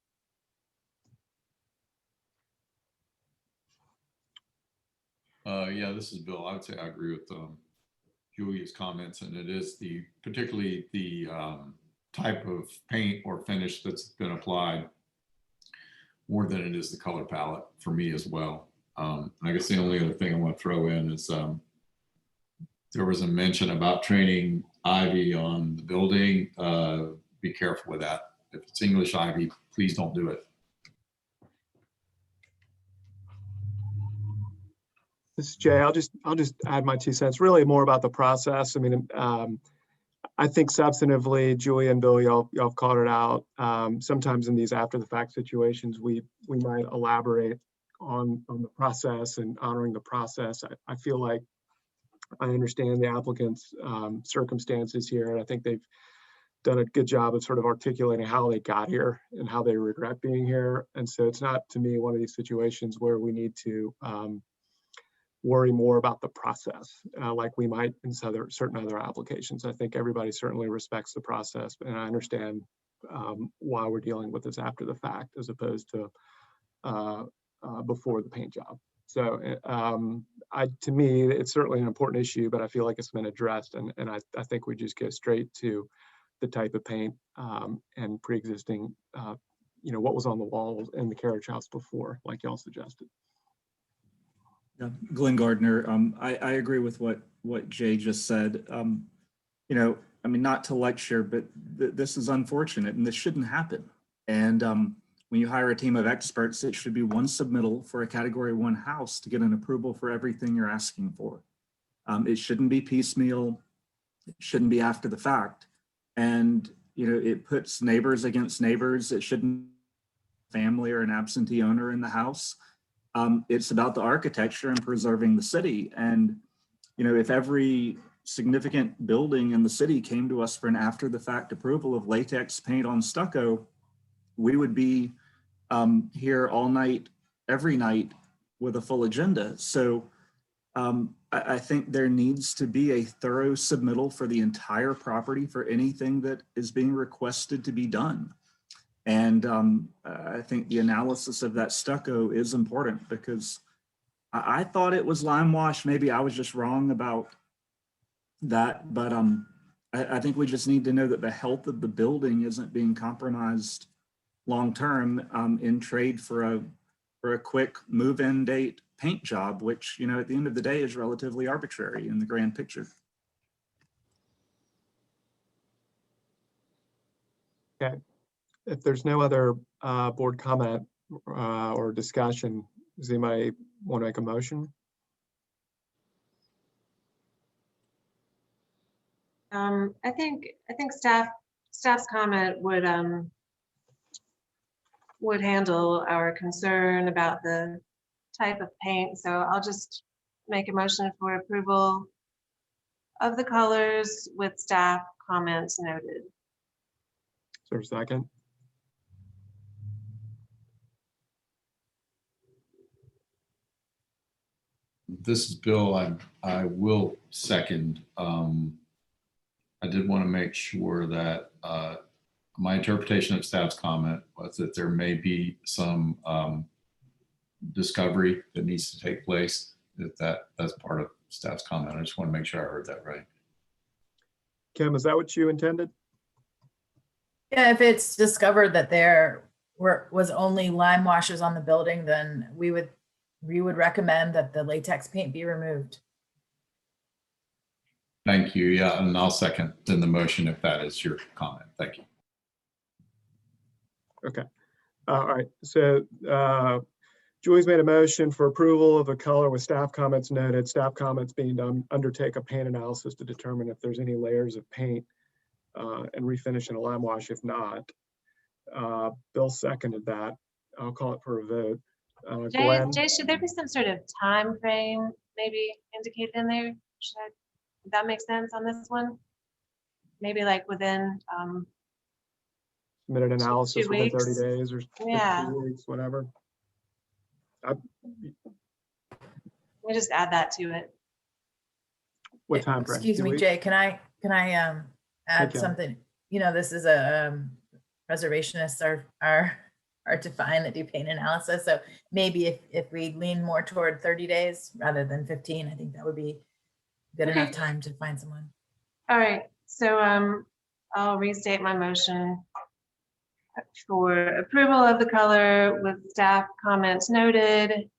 Yeah, this is Bill. I would say I agree with Julia's comments, and it is particularly the type of paint or finish that's been applied more than it is the color palette for me as well. I guess the only other thing I want to throw in is there was a mention about training ivy on the building. Be careful with that. If it's English ivy, please don't do it. This is Jay. I'll just add my 2 cents. Really more about the process. I mean, I think substantively, Julia and Bill, y'all called it out. Sometimes in these after the fact situations, we might elaborate on the process and honoring the process. I feel like I understand the applicant's circumstances here. I think they've done a good job of sort of articulating how they got here and how they regret being here. And so it's not, to me, one of these situations where we need to worry more about the process like we might in certain other applications. I think everybody certainly respects the process, and I understand why we're dealing with this after the fact as opposed to before the paint job. So to me, it's certainly an important issue, but I feel like it's been addressed, and I think we just go straight to the type of paint and pre-existing, what was on the walls in the carriage house before, like y'all suggested. Yeah, Glenn Gardner, I agree with what Jay just said. I mean, not to lecture, but this is unfortunate and this shouldn't happen. And when you hire a team of experts, it should be one submittal for a category 1 house to get an approval for everything you're asking for. It shouldn't be piecemeal. It shouldn't be after the fact. And, it puts neighbors against neighbors. It shouldn't be family or an absentee owner in the house. It's about the architecture and preserving the city. And, if every significant building in the city came to us for an after the fact approval of latex paint on stucco, we would be here all night, every night with a full agenda. So I think there needs to be a thorough submittal for the entire property for anything that is being requested to be done. And I think the analysis of that stucco is important because I thought it was lime wash. Maybe I was just wrong about that, but I think we just need to know that the health of the building isn't being compromised long-term in trade for a quick move-in date paint job, which, at the end of the day is relatively arbitrary in the grand picture. Okay. If there's no other board comment or discussion, does anybody want to make a motion? I think staff's comment would handle our concern about the type of paint. So I'll just make a motion for approval of the colors with staff comments noted. Is there a second? This is Bill. I will second. I did want to make sure that my interpretation of staff's comment was that there may be some discovery that needs to take place. That's part of staff's comment. I just want to make sure I heard that right. Kim, is that what you intended? Yeah, if it's discovered that there was only lime washes on the building, then we would recommend that the latex paint be removed. Thank you. Yeah, and I'll second then the motion if that is your comment. Thank you. Okay. All right. So Julie's made a motion for approval of the color with staff comments noted. Staff comments being to undertake a paint analysis to determine if there's any layers of paint and refinish in a lime wash. If not, Bill seconded that. I'll call it for a vote. Glenn? Jay, should there be some sort of time frame maybe indicated in there? Would that make sense on this one? Maybe like within, Submit an analysis 2 within 30 weeks. days or Yeah. 2 weeks, whatever. we just add that to it. What time frame? Excuse 2 me, weeks? Jay, can I add Okay. something? You know, this is a preservationists are to find that do paint analysis. So maybe if we lean more toward 30 days rather than 15, I think that would be good Okay. enough time to find someone. All right, so I'll restate my motion for approval of the color with staff comments noted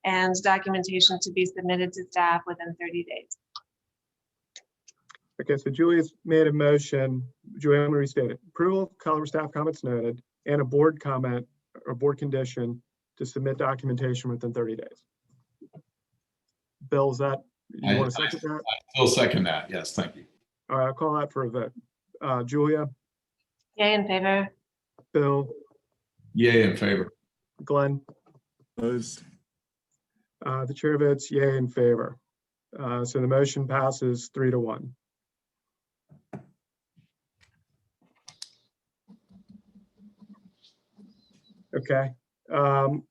and documentation to be submitted to staff within 30 days. Okay, so Julie's made a motion. Julie, I'm going to restate it. Approval of color with staff comments noted and a board comment or board condition to submit documentation within 30 days. Bill, is that, you want to second that? I'll second that. Yes, thank you. All right, I'll call that for a vote. Julia, Yay in favor? Bill, Yay in favor. Glenn, Opposed? the chair votes yay in favor. So the motion passes 3-1. Okay. The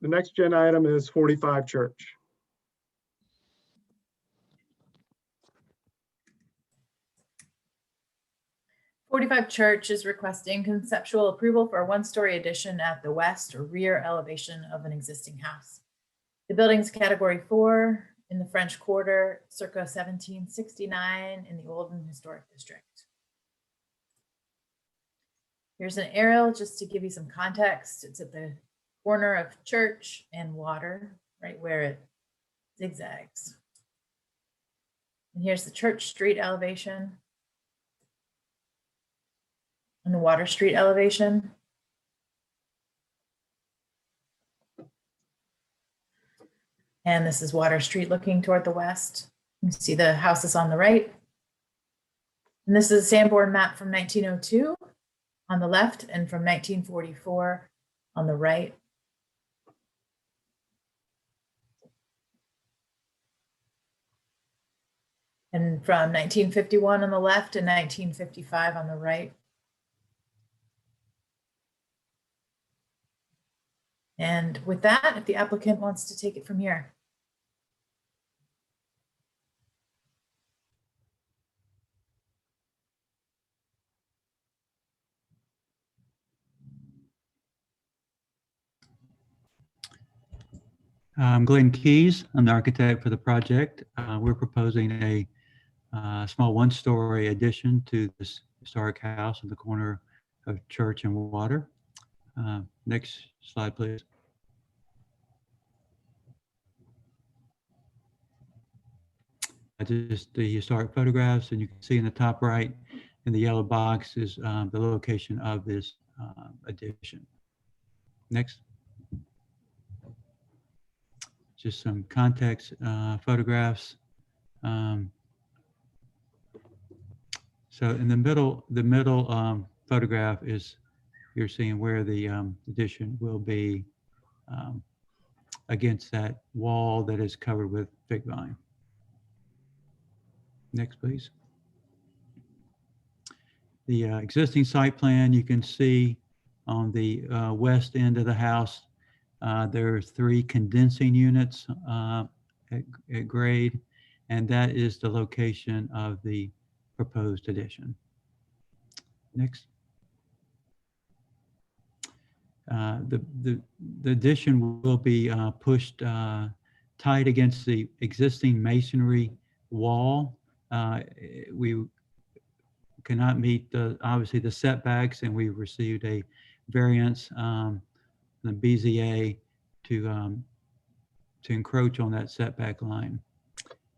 next agenda item is 45 Church. "45 Church is requesting conceptual approval for a one-story addition at the west or rear elevation of an existing house. The building's category 4 in the French Quarter, circa 1769 in the Olden Historic District. Here's an aerial just to give you some context. It's at the corner of Church and Water, right where it zigzags. And here's the Church Street elevation and the Water Street elevation. And this is Water Street looking toward the west. You see the houses on the right. And this is a Sanborn map from 1902 on the left and from 1944 on the right. And from 1951 on the left and 1955 on the right. And with that, if the applicant wants to take it from here. I'm Glenn Keys. I'm the architect for the project. We're proposing a small one-story addition to this historic house on the corner of Church and Water. Next slide, please. Just the historic photographs, and you can see in the top right in the yellow box is the location of this addition. Next. Just some context photographs. So in the middle photograph is, you're seeing where the addition will be against that wall that is covered with fig vine. Next, please. the existing site plan, you can see on the west end of the house, there are 3 condensing units at grade, and that is the location of the proposed addition. Next. The addition will be pushed tight against the existing masonry wall. We cannot meet obviously the setbacks, and we received a variance from the BZA to encroach on that setback line.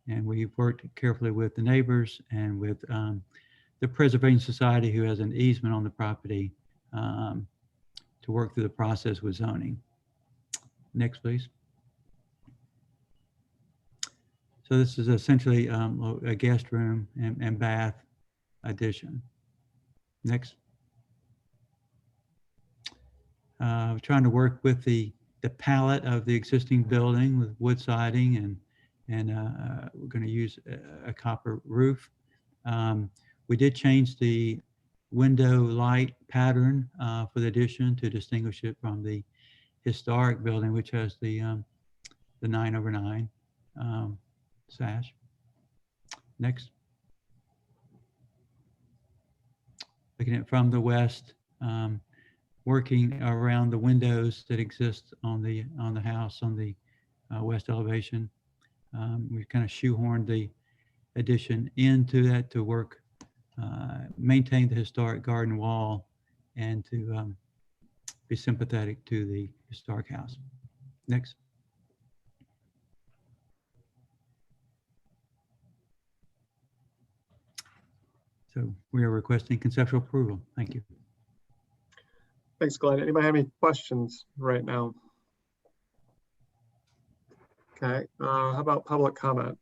And we've worked carefully with the neighbors and with the Preservation Society, who has an easement on the property, to work through the process with zoning. Next, please. So this is essentially a guest room and bath addition. Next. We're trying to work with the palette of the existing building with wood siding, and we're going to use a copper roof. We did change the window light pattern for the addition to distinguish it from the historic building, which has the 9/9 sash. Next. Looking at from the west, working around the windows that exist on the house on the west elevation. We've kind of shoehorned the addition into that to work, maintain the historic garden wall, and to be sympathetic to the historic house. Next. So we are requesting conceptual approval. Thank you. Thanks, Glenn. Anybody have any questions right now? Okay, how about public comment?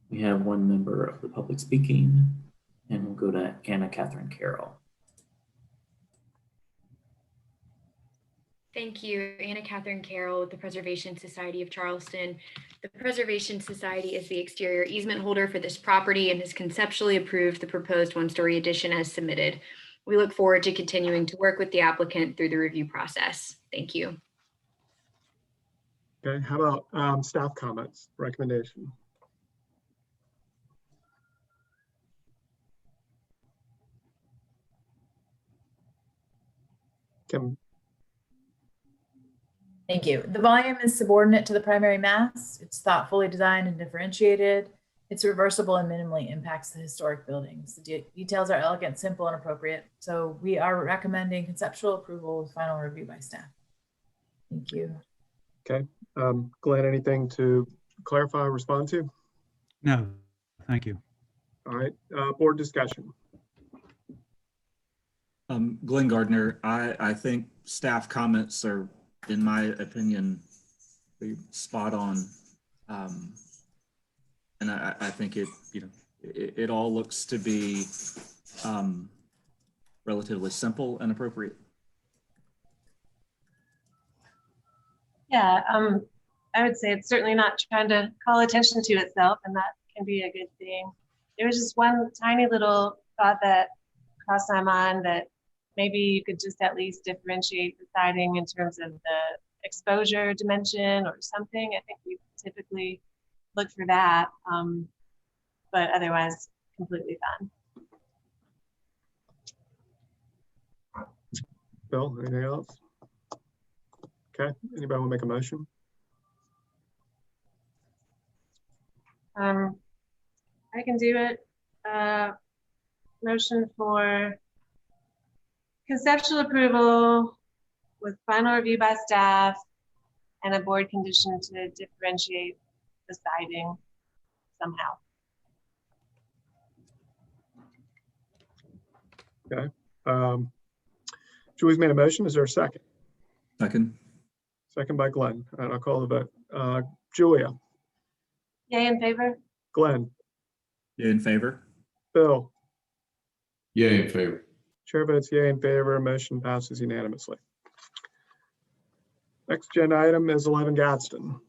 We have 1 member of the public speaking, and we'll go to Anna Catherine Carroll. Thank you. Anna Catherine Carroll with the Preservation Society of Charleston. The Preservation Society is the exterior easement holder for this property and has conceptually approved the proposed 1-story addition as submitted. We look forward to continuing to work with the applicant through the review process. Thank you. Okay, how about staff comments, recommendation? Kim. Thank you. The volume is subordinate to the primary mass. It's thoughtfully designed and differentiated. It's reversible and minimally impacts the historic buildings. The details are elegant, simple, and appropriate. So we are recommending conceptual approval with final review by staff. Thank you. Okay, Glenn, anything to clarify or respond to? No, thank you. All right, board discussion. Glenn Gardner, I think staff comments are, in my opinion, spot on. And I think it all looks to be relatively simple and appropriate. Yeah, I would say it's certainly not trying to call attention to itself, and that can be a good thing. There was just one tiny little thought that crossed my mind, that maybe you could just at least differentiate the siding in terms of the exposure dimension or something. I think we typically look for that, but otherwise completely fine. Bill, anything else? Okay, anybody want to make a motion? I can do it. Motion for conceptual approval with final review by staff and a board condition to differentiate the siding somehow. Okay. Julie's made a motion. Is there a second? Second. Second by Glenn. And I'll call the vote. Julia. Yay in favor? Glenn. Yay in favor. Bill. Yay in favor. Chair votes yay in favor. Motion passes unanimously. Next agenda item is 11 Gadsden.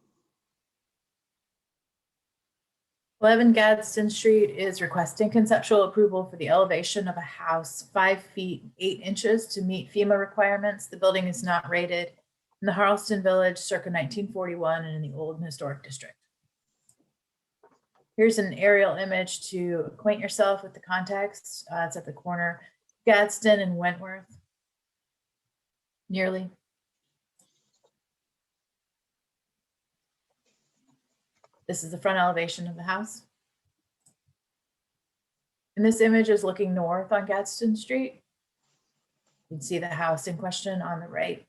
11 Gadsden Street is requesting conceptual approval for the elevation of a house 5 feet 8 inches to meet FEMA requirements. The building is not rated in the Charleston Village circa 1941 and in the Old and Historic District. Here's an aerial image to acquaint yourself with the context. It's at the corner of Gadsden and Wentworth. Nearly. This is the front elevation of the house. And this image is looking north on Gadsden Street. You can see the house in question on the right.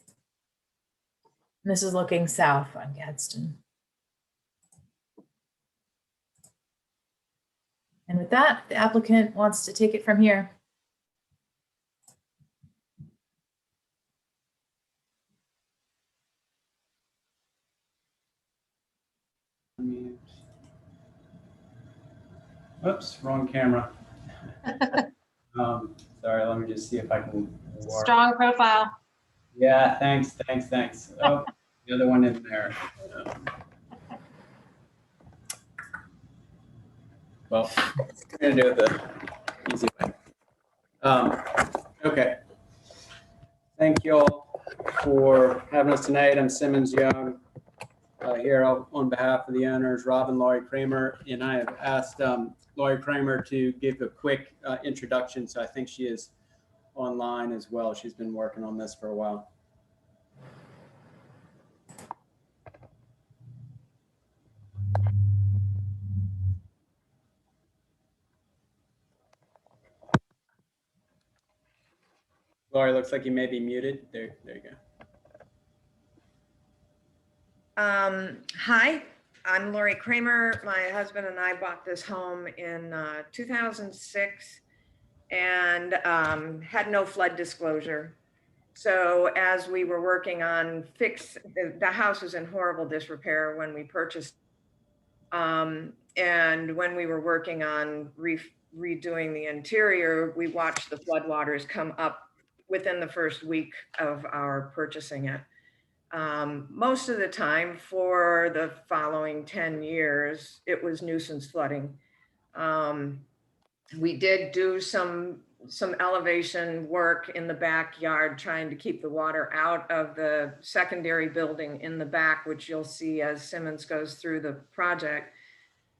And this is looking south on Gadsden. And with that, the applicant wants to take it from here. Oops, wrong camera. Sorry, let me just see if I can. Strong profile. Yeah, thanks. Oh, the other one in there. Well, I'm gonna do it the easy way. Okay. Thank you all for having us tonight. I'm Simmons Young, here on behalf of the owners, Rob and Laurie Kramer, and I have asked Laurie Kramer to give a quick introduction. So I think she is online as well. She's been working on this for a while. Laurie, looks like you may be muted. There you go. Hi, I'm Laurie Kramer. My husband and I bought this home in 2006 and had no flood disclosure. So as we were working on the house was in horrible disrepair when we purchased. And when we were working on redoing the interior, we watched the floodwaters come up within the first week of our purchasing it. Most of the time for the following 10 years, it was nuisance flooding. We did do some elevation work in the backyard, trying to keep the water out of the secondary building in the back, which you'll see as Simmons goes through the project.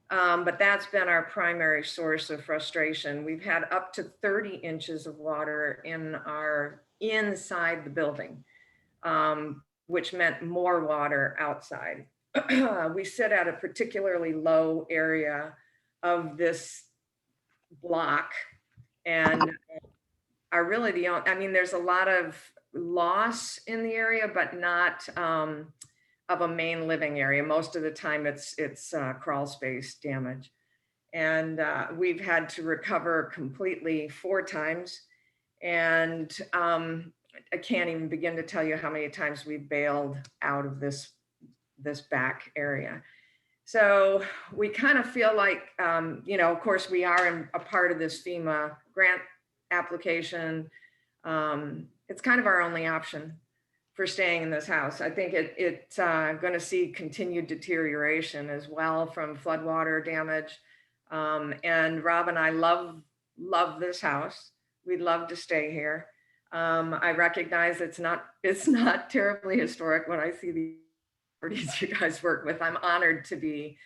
But that's been our primary source of frustration. We've had up to 30 inches of water inside the building, which meant more water outside. We sit at a particularly low area of this block and are really there's a lot of loss in the area, but not of a main living area. Most of the time it's crawl space damage. And we've had to recover completely 4 times. And I can't even begin to tell you how many times we bailed out of this back area. So we kind of feel like, of course we are a part of this FEMA grant application. It's kind of our only option for staying in this house. I think it's going to see continued deterioration as well from floodwater damage. And Rob and I love this house. We'd love to stay here. I recognize it's not terribly historic when I see the properties you guys work with. I'm honored to be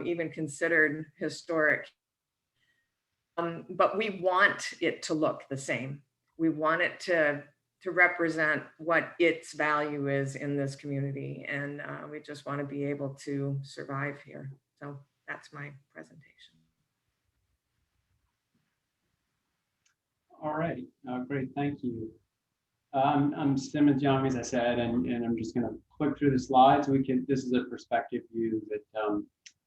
even considered historic. But we want it to look the same. We want it to represent what its value is in this community. And we just want to be able to survive here. So that's my presentation. All right, great, thank you. I'm Simmons Young, as I said, and I'm just gonna click through the slides. This is a perspective view that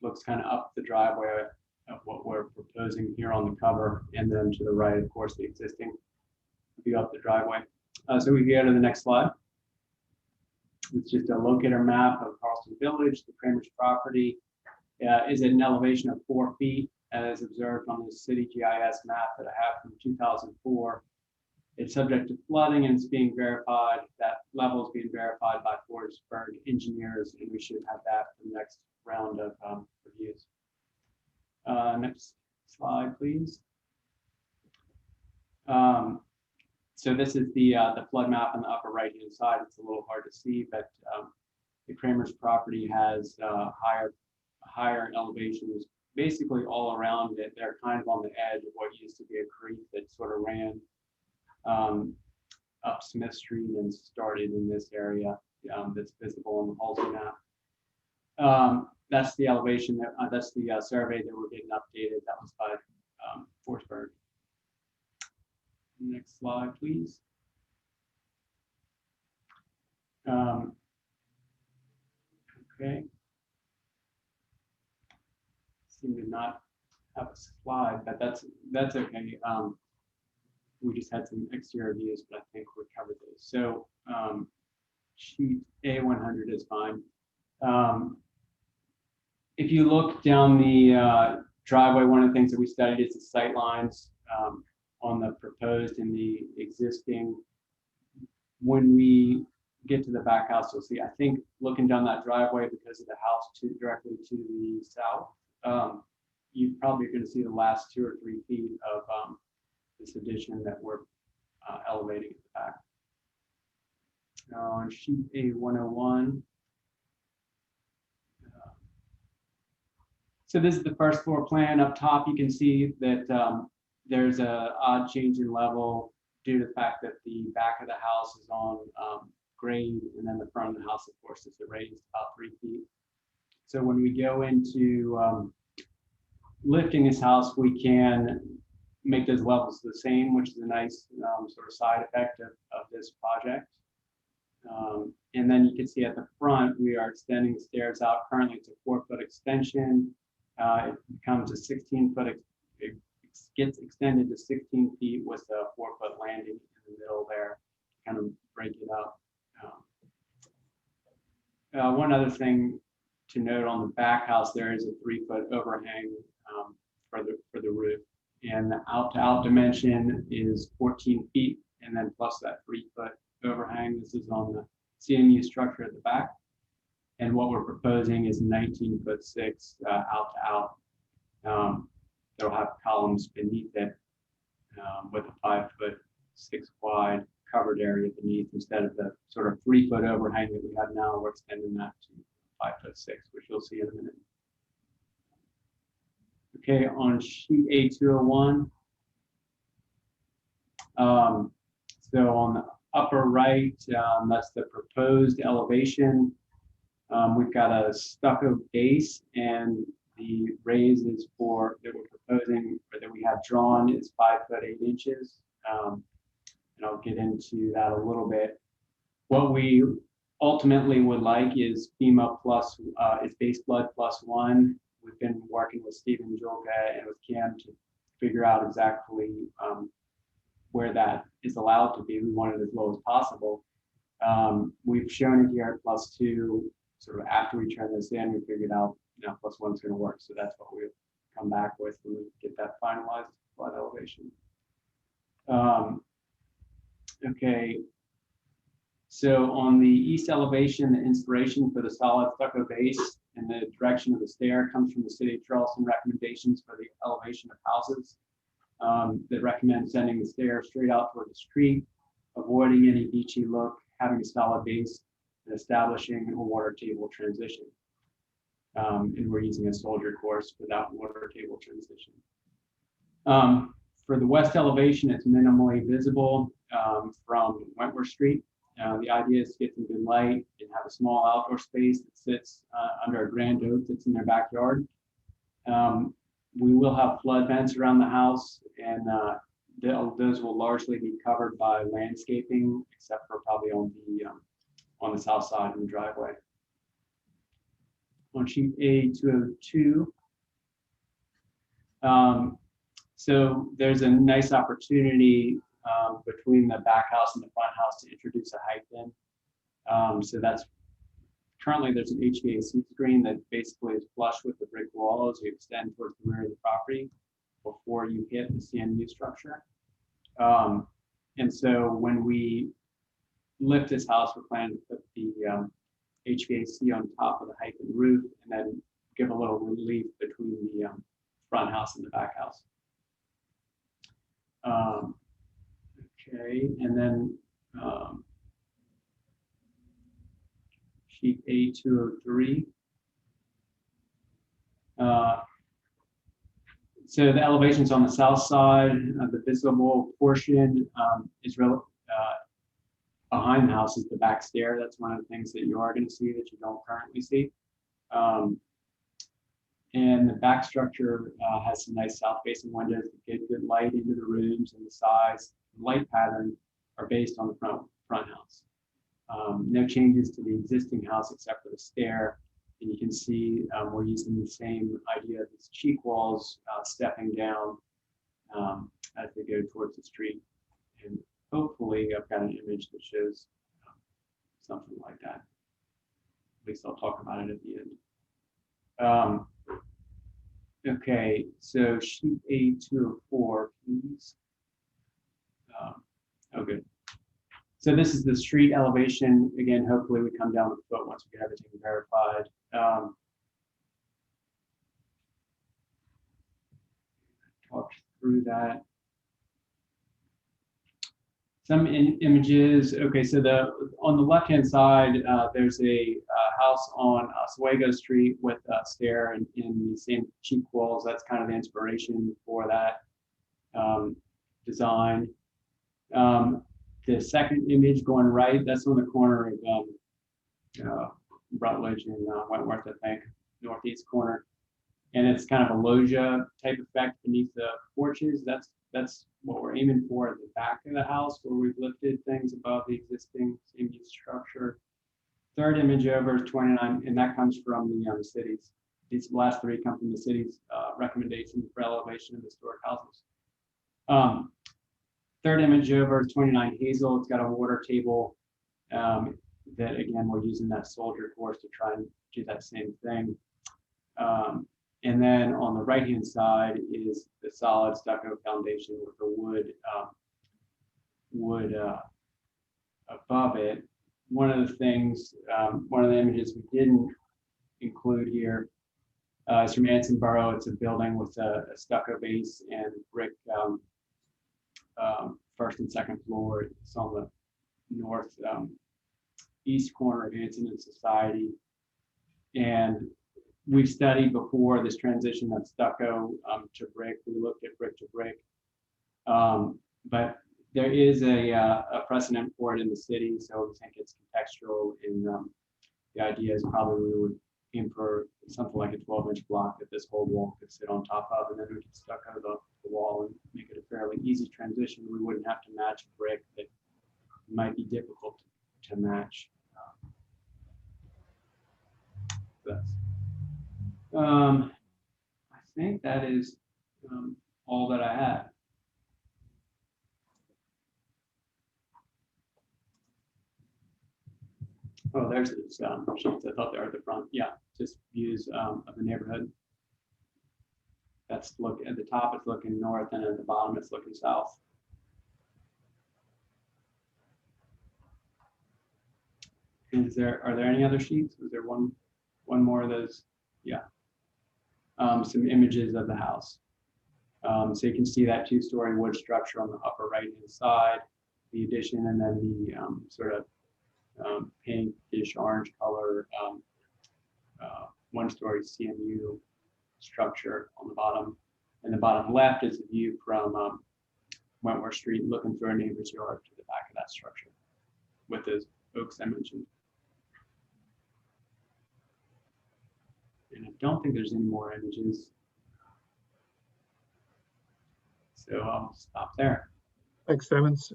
looks kind of up the driveway of what we're proposing here on the cover, and then to the right, of course, the existing view up the driveway. So we can go to the next slide. It's just a locator map of Charleston Village. The Kramer's property is at an elevation of 4 feet, as observed on the city GIS map that I have from 2004. It's subject to flooding and it's being verified. That level is being verified by Forestburg engineers, and we should have that for the next round of reviews. Next slide, please. So this is the flood map on the upper right-hand side. It's a little hard to see, but the Kramer's property has higher elevations basically all around it. They're kind of on the edge of what used to be a creek that sort of ran up Smith Street and started in this area that's visible on the Halsey map. That's the elevation, that's the survey that we're getting updated. That was by Forsberg. Next slide, please. Okay. Seem to not have a slide, but that's okay. We just had some exterior views, but I think we covered those. So sheet A100 is fine. If you look down the driveway, one of the things that we studied is the sight lines on the proposed and the existing. When we get to the back house, you'll see, I think looking down that driveway because of the house directly to the south, you probably are going to see the last 2 or 3 feet of this addition that we're elevating at the back. On sheet A101. So this is the first floor plan. Up top, you can see that there's a odd change in level due to the fact that the back of the house is on grade, and then the front of the house, of course, is raised about 3 feet. So when we go into lifting this house, we can make those levels the same, which is a nice sort of side effect of this project. And then you can see at the front, we are extending the stairs out. Currently, it's a 4-foot extension. It becomes a 16-foot, it gets extended to 16 feet with a 4-foot landing in the middle there, kind of break it up. One other thing to note on the back house, there is a 3-foot overhang for the roof, and the out-to-out dimension is 14 feet, and then plus that 3-foot overhang. This is on the CMU structure at the back, and what we're proposing is 19'6" out-to-out. That'll have columns beneath it with a 5'6" wide covered area beneath, instead of the sort of 3-foot overhang that we have now. We're extending that to 5'6", which you'll see in a minute. Okay, on sheet A201. So on the upper right, that's the proposed elevation. We've got a stucco base, and the raise is that we're proposing, or that we have drawn, is 5'8". And I'll get into that a little bit. What we ultimately would like is FEMA plus, is base flood +1. We've been working with Stephen Julka and with Cam to figure out exactly where that is allowed to be. We want it as low as possible. We've shown it here at +2. Sort of after we turn this in, we figured out, +1 is going to work. So that's what we'll come back with when we get that finalized flood elevation. Okay, so on the east elevation, the inspiration for the solid stucco base and the direction of the stair comes from the City of Charleston recommendations for the elevation of houses that recommend sending the stair straight out toward the street, avoiding any beachy look, having a solid base, and establishing a water table transition. And we're using a soldier course for that water table transition. For the west elevation, it's minimally visible from Wentworth Street. The idea is to get some good light and have a small outdoor space that sits under a grand oak that's in their backyard. We will have flood vents around the house, and those will largely be covered by landscaping, except for probably on the south side of the driveway. On sheet A202, so there's a nice opportunity between the back house and the front house to introduce a height in. So that's currently, there's an HVAC screen that basically is flush with the brick wall as you extend towards the rear of the property before you hit the CMU structure. And so when we lift this house, we're planning to put the HVAC on top of the height of the roof, and then give a little relief between the front house and the back house. Okay, and then sheet A203. So the elevations on the south side of the visible portion is behind the house is the back stair. That's one of the things that you are going to see that you don't currently see. And the back structure has some nice south facing windows that get good light into the rooms, and the size, the light pattern are based on the front house. No changes to the existing house except for the stair. And you can see we're using the same idea of these cheek walls stepping down as they go towards the street. And hopefully I've got an image that shows something like that. At least I'll talk about it at the end. Okay, so sheet A204, please. Oh, good. So this is the street elevation. Again, hopefully we come down a foot once we get everything verified. Talk through that. Some images. Okay, so on the left-hand side, there's a house on Oswego Street with a stair in the same cheek walls. That's kind of the inspiration for that design. The second image going right, that's on the corner of Rutledge and Wentworth, I think, northeast corner. And it's kind of a loggia type effect beneath the porches. That's what we're aiming for at the back of the house, where we've lifted things above the existing same-use structure. Third image over is 29, and that comes from the cities. These last three come from the city's recommendation for elevation of historic houses. Third image over is 29 Hazel. It's got a water table that, again, we're using that soldier course to try and do that same thing. And then on the right-hand side is the solid stucco foundation with the wood above it. One of the things, one of the images we didn't include here is from Ansonboro. It's a building with a stucco base and brick first and second floor. It's on the north east corner of Anson and Society. And we've studied before this transition of stucco to brick. We looked at brick to brick, but there is a precedent for it in the city, so we think it's contextual. And the idea is probably we would aim for something like a 12-inch block that this whole wall could sit on top of, and then we could stucco the wall and make it a fairly easy transition. We wouldn't have to match brick that might be difficult to match. I think that is all that I have. Oh, there's these sheets. I thought they were at the front. Yeah, just views of the neighborhood. That's look at the top, it's looking north, and at the bottom, it's looking south. Are there any other sheets? Is there one more of those? Yeah. Some images of the house. So you can see that two-story wood structure on the upper right-hand side, the addition, and then the sort of pinkish orange color one-story CMU structure on the bottom. And the bottom left is a view from Wentworth Street, looking through a neighbor's yard to the back of that structure with those oaks I mentioned. And I don't think there's any more images. So I'll stop there. Thanks, Simmons.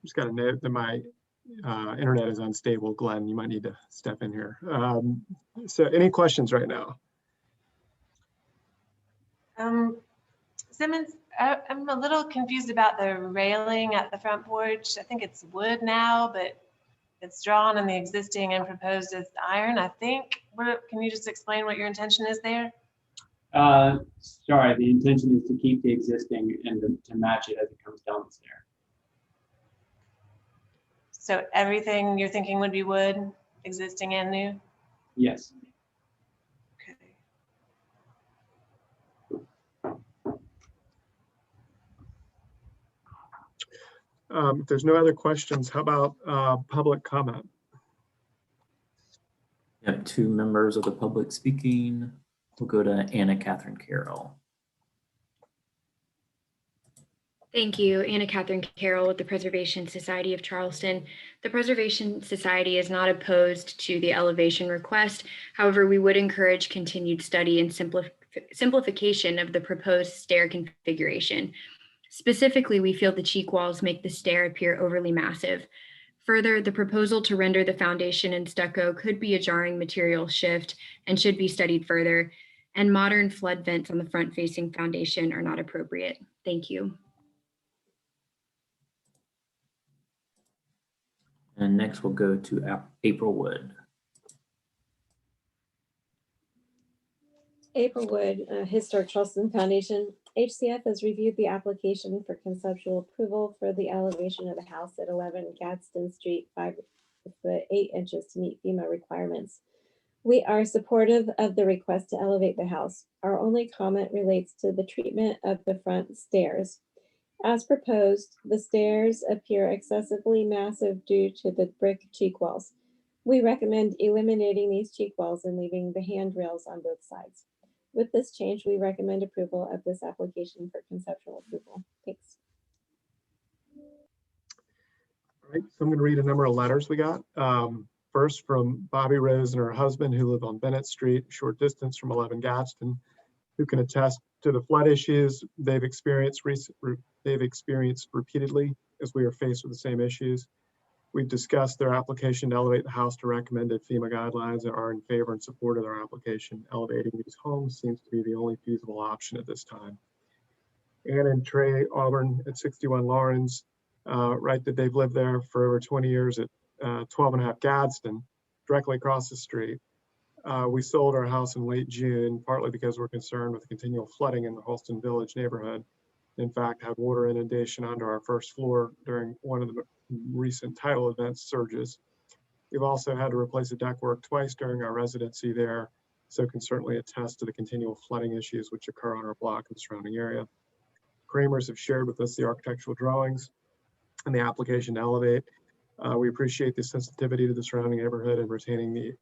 Just got a note that my internet is unstable. Glenn, you might need to step in here. So any questions right now? Simmons, I'm a little confused about the railing at the front porch. I think it's wood now, but it's drawn in the existing and proposed as iron, I think. Can you just explain what your intention is there? Sorry, the intention is to keep the existing and to match it as it comes down the stair. So everything you're thinking would be wood, existing and new? Yes. Okay. If there's no other questions, how about public comment? We have 2 members of the public speaking. We'll go to Anna Catherine Carroll. Thank you. Anna Catherine Carroll with the Preservation Society of Charleston. The Preservation Society is not opposed to the elevation request. However, we would encourage continued study and simplification of the proposed stair configuration. Specifically, we feel the cheek walls make the stair appear overly massive. Further, the proposal to render the foundation in stucco could be a jarring material shift and should be studied further. And modern flood vents on the front-facing foundation are not appropriate. Thank you. And next we'll go to April Wood. April Wood, Historic Charleston Foundation. HCF has reviewed the application for conceptual approval for the elevation of the house at 11 Gadsden Street, 5 foot 8 inches to meet FEMA requirements. We are supportive of the request to elevate the house. Our only comment relates to the treatment of the front stairs. As proposed, the stairs appear excessively massive due to the brick cheek walls. We recommend eliminating these cheek walls and leaving the handrails on both sides. With this change, we recommend approval of this application for conceptual approval. Thanks. All right, so I'm going to read a number of letters we got. First from Bobby Rose and her husband who live on Bennett Street, short distance from 11 Gadsden, who can attest to the flood issues they've experienced repeatedly as we are faced with the same issues. We've discussed their application to elevate the house to recommended FEMA guidelines and are in favor and support of their application. Elevating these homes seems to be the only feasible option at this time. Ann and Trey Auburn at 61 Lawrence write that they've lived there for over 20 years at 12.5 Gadsden, directly across the street. We sold our house in late June, partly because we're concerned with continual flooding in the Halston Village neighborhood. In fact, had water inundation under our first floor during one of the recent tidal events surges. We've also had to replace the ductwork twice during our residency there, so can certainly attest to the continual flooding issues which occur on our block and the surrounding area. Kramers have shared with us the architectural drawings and the application to elevate. We appreciate the sensitivity to the surrounding neighborhood and retaining the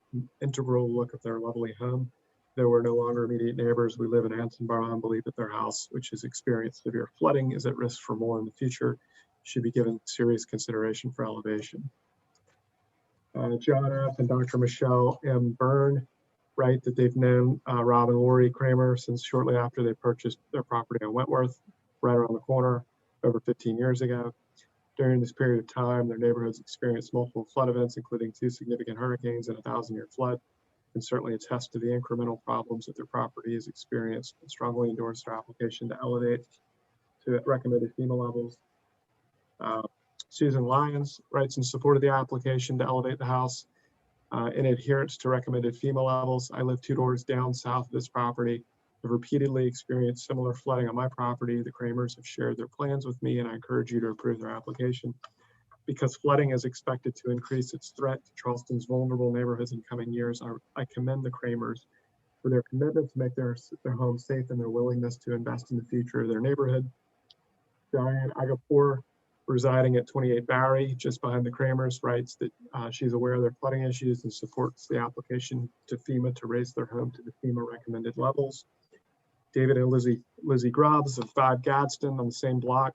integral look of their lovely home. Though we're no longer immediate neighbors, we live in Anson Borough and believe that their house, which has experienced severe flooding, is at risk for more in the future, should be given serious consideration for elevation. John F. and Dr. Michelle M. Byrne write that they've known Rob and Lori Kramer since shortly after they purchased their property on Wentworth, right around the corner, over 15 years ago. During this period of time, their neighborhoods experienced multiple flood events, including 2 significant hurricanes and a 1,000-year flood, and certainly attest to the incremental problems that their property has experienced, and strongly endorse their application to elevate to recommended FEMA levels. Susan Lyons writes in support of the application to elevate the house in adherence to recommended FEMA levels. I live 2 doors down south of this property. Have repeatedly experienced similar flooding on my property. The Kramers have shared their plans with me, and I encourage you to approve their application. Because flooding is expected to increase its threat to Charleston's vulnerable neighborhoods in coming years, I commend the Kramers for their commitment to make their home safe and their willingness to invest in the future of their neighborhood. Diane Agapour, residing at 28 Barry, just behind the Kramers, writes that she's aware of their flooding issues and supports the application to FEMA to raise their home to the FEMA recommended levels. David and Lizzie Grubbs of 5 Gadsden on the same block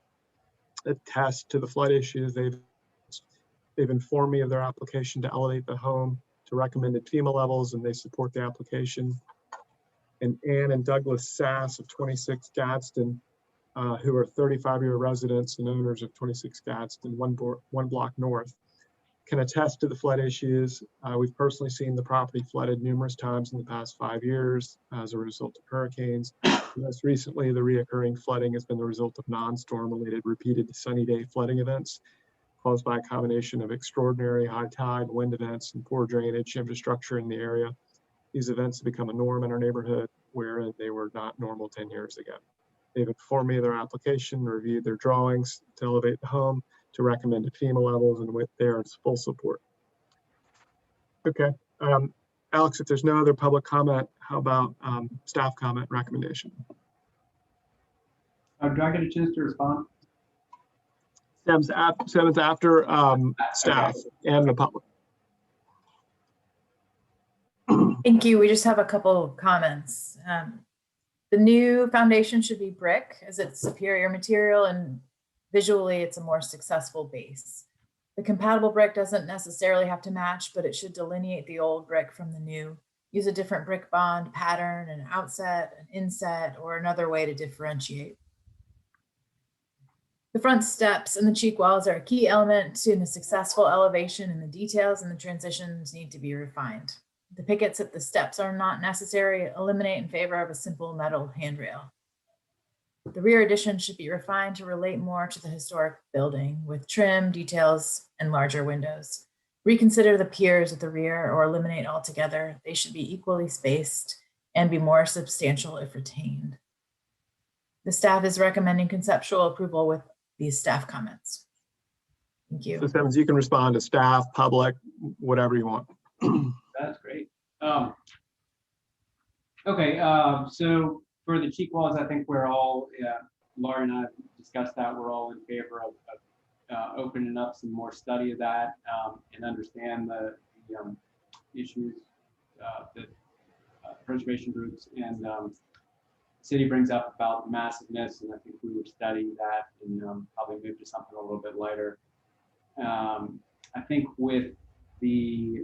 attest to the flood issues. They've informed me of their application to elevate the home to recommended FEMA levels, and they support the application. And Ann and Douglas Sass of 26 Gadsden, who are 35-year residents and owners of 26 Gadsden, one block north, can attest to the flood issues. We've personally seen the property flooded numerous times in the past 5 years as a result of hurricanes. Most recently, the reoccurring flooding has been the result of non-storm related repeated sunny day flooding events caused by a combination of extraordinary high tide, wind events, and poor drainage infrastructure in the area. These events have become a norm in our neighborhood, where they were not normal 10 years ago. They've informed me of their application, reviewed their drawings to elevate the home to recommended FEMA levels, and with their full support. Okay, Alex, if there's no other public comment, how about staff comment recommendation? Do I get a chance to respond? Sims after staff and the public. Thank you. We just have a couple of comments. The new foundation should be brick as it's superior material and visually it's a more successful base. The compatible brick doesn't necessarily have to match, but it should delineate the old brick from the new. Use a different brick bond pattern, an outset, an inset, or another way to differentiate. The front steps and the cheek walls are a key element in a successful elevation, and the details and the transitions need to be refined. The pickets at the steps are not necessary. Eliminate in favor of a simple metal handrail. The rear addition should be refined to relate more to the historic building with trim, details, and larger windows. Reconsider the piers at the rear or eliminate altogether. They should be equally spaced and be more substantial if retained. The staff is recommending conceptual approval with these staff comments. Thank you. So Simmons, you can respond to staff, public, whatever you want. That's great. Okay, so for the cheek walls, I think we're all, Laura and I discussed that, we're all in favor of opening up some more study of that and understand the issues that preservation groups and city brings up about massiveness, and I think we would study that and probably move to something a little bit later. I think with the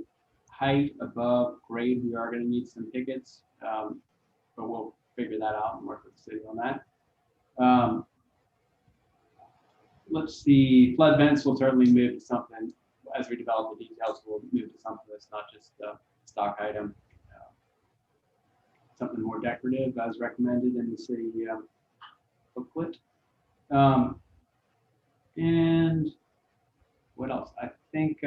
height above grade, we are going to need some pickets, but we'll figure that out and work with the city on that. Let's see, flood vents will certainly move to something as we develop the details. We'll move to something that's not just a stock item, something more decorative as recommended in the city booklet. And what else? I think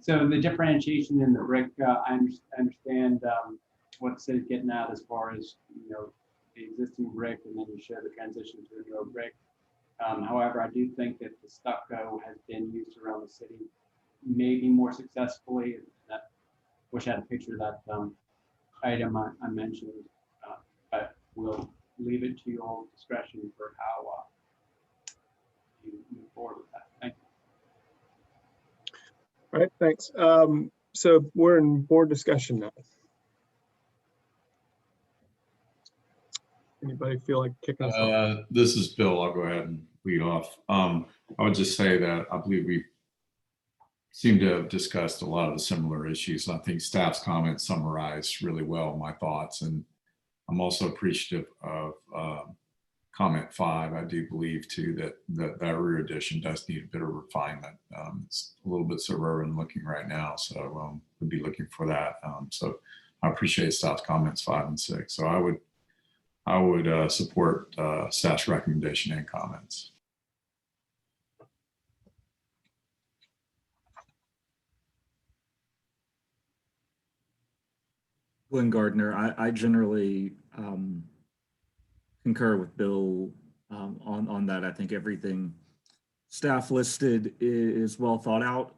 so the differentiation in the brick, I understand what the city's getting at as far as, the existing brick, and then you show the transition to a newer brick. However, I do think that the stucco has been used around the city maybe more successfully. I wish I had a picture of that item I mentioned, but we'll leave it to your discretion for how you move forward with that. Thank you. All right, thanks. So we're in board discussion now. Anybody feel like kicking us off? This is Bill. I'll go ahead and lead off. I would just say that I believe we seem to have discussed a lot of the similar issues. And I think staff's comments summarized really well my thoughts. And I'm also appreciative of comment 5. I do believe too that rear addition does need a bit of refinement. It's a little bit suburban looking right now, so we'll be looking for that. So I appreciate staff's comments 5 and 6. So I would support staff's recommendation and comments. Glenn Gardner, I generally concur with Bill on that. I think everything staff listed is well thought out,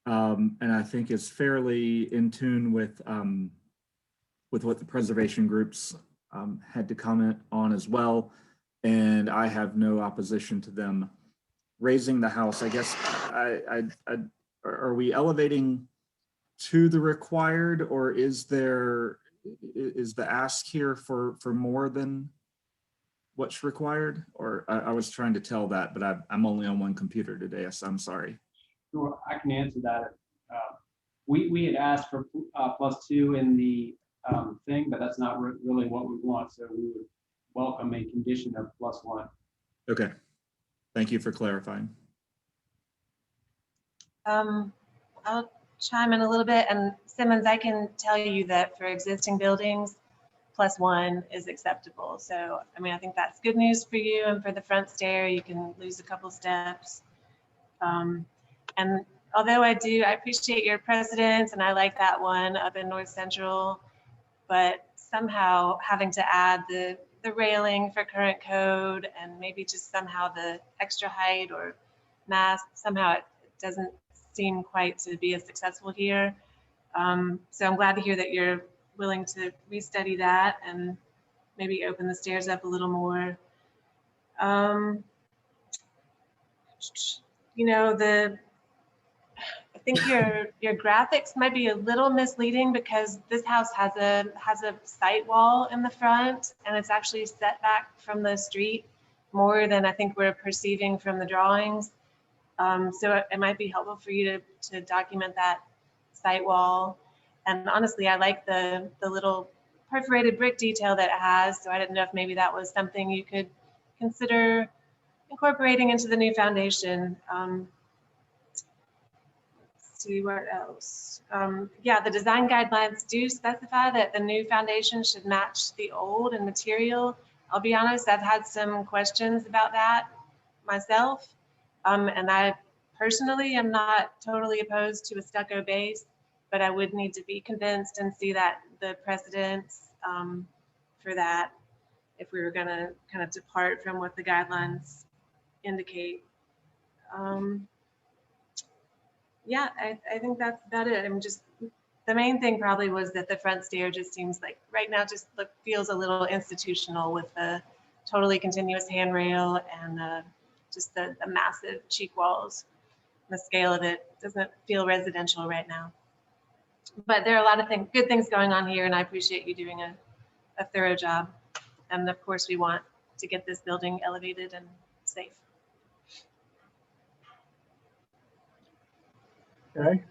and I think it's fairly in tune with what the preservation groups had to comment on as well. And I have no opposition to them raising the house. I guess are we elevating to the required, or is the ask here for more than what's required? Or I was trying to tell that, but I'm only on one computer today, so I'm sorry. Sure, I can answer that. We had asked for +2 in the thing, but that's not really what we want. So we would welcome a condition of +1. Okay, thank you for clarifying. I'll chime in a little bit, and Simmons, I can tell you that for existing buildings, +1 is acceptable. So, I mean, I think that's good news for you, and for the front stair, you can lose a couple steps. And although I appreciate your precedence, and I like that one up in North Central, but somehow having to add the railing for current code and maybe just somehow the extra height or mass, somehow it doesn't seem quite to be as successful here. So I'm glad to hear that you're willing to restudy that. And maybe open the stairs up a little more. You know, I think your graphics might be a little misleading because this house has a site wall in the front, and it's actually set back from the street more than I think we're perceiving from the drawings. So it might be helpful for you to document that site wall. And honestly, I like the little perforated brick detail that it has. So I didn't know if maybe that was something you could consider incorporating into the new foundation. Let's see what else. Yeah, the design guidelines do specify that the new foundation should match the old in material. I'll be honest, I've had some questions about that myself. And I personally am not totally opposed to a stucco base, but I would need to be convinced and see that the precedents for that if we were going to kind of depart from what the guidelines indicate. Yeah, I think that's about it. I mean, just the main thing probably was that the front stair just seems like right now just feels a little institutional with the totally continuous handrail and just the massive cheek walls. The scale of it doesn't feel residential right now. But there are a lot of good things going on here, and I appreciate you doing a thorough job. And of course, we want to get this building elevated and safe. Okay.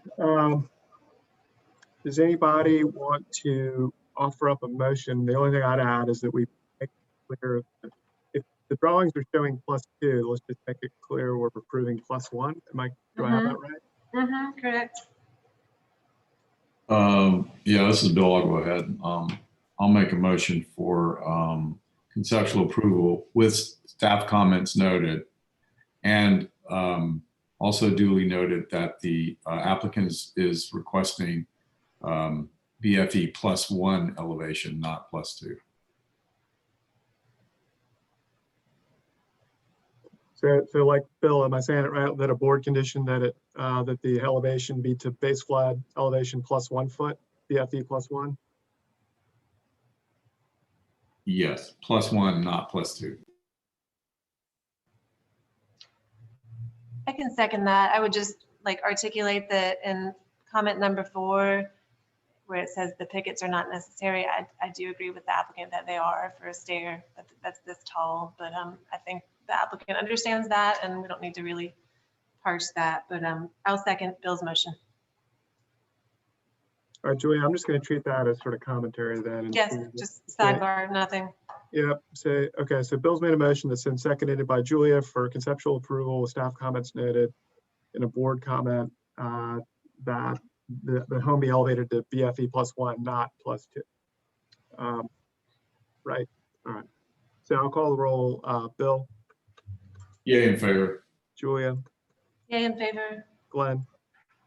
Does anybody want to offer up a motion? The only thing I'd add is that we make it clear that if the drawings are showing +2, let's just make it clear we're approving +1. Do I have that right? Correct. Yeah, this is Bill. I'll go ahead. I'll make a motion for conceptual approval with staff comments noted, and also duly noted that the applicant is requesting BFE +1 elevation, not +2. So like Bill, am I saying it right, that a board condition that that the elevation be to base flood elevation +1 foot, BFE +1? Yes, +1, not +2. I can second that. I would just like articulate that in comment number 4, where it says the pickets are not necessary. I do agree with the applicant that they are for a stair that's this tall, but I think the applicant understands that and we don't need to really parse that, but I'll second Bill's motion. All right, Julia, I'm just going to treat that as sort of commentary then. Yes, just sidebar, nothing. Yep. So, okay. So Bill's made a motion that's been seconded by Julia for conceptual approval with staff comments noted in a board comment that the home be elevated to BFE +1, not +2. Right. All right. So I'll call the roll. Bill. Yay in favor. Julia. Yay in favor. Glenn.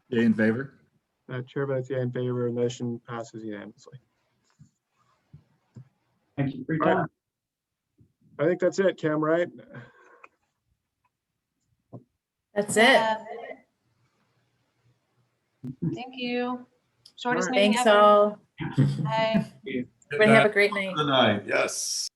Yay in favor. Chair votes yay in favor. Motion passes unanimously. Thank you for your time. I think that's it, Kim, right? That's it. Thank you. Shortest All right. meeting Thanks ever. all. Bye. Everybody have a great night. Good night. Yes.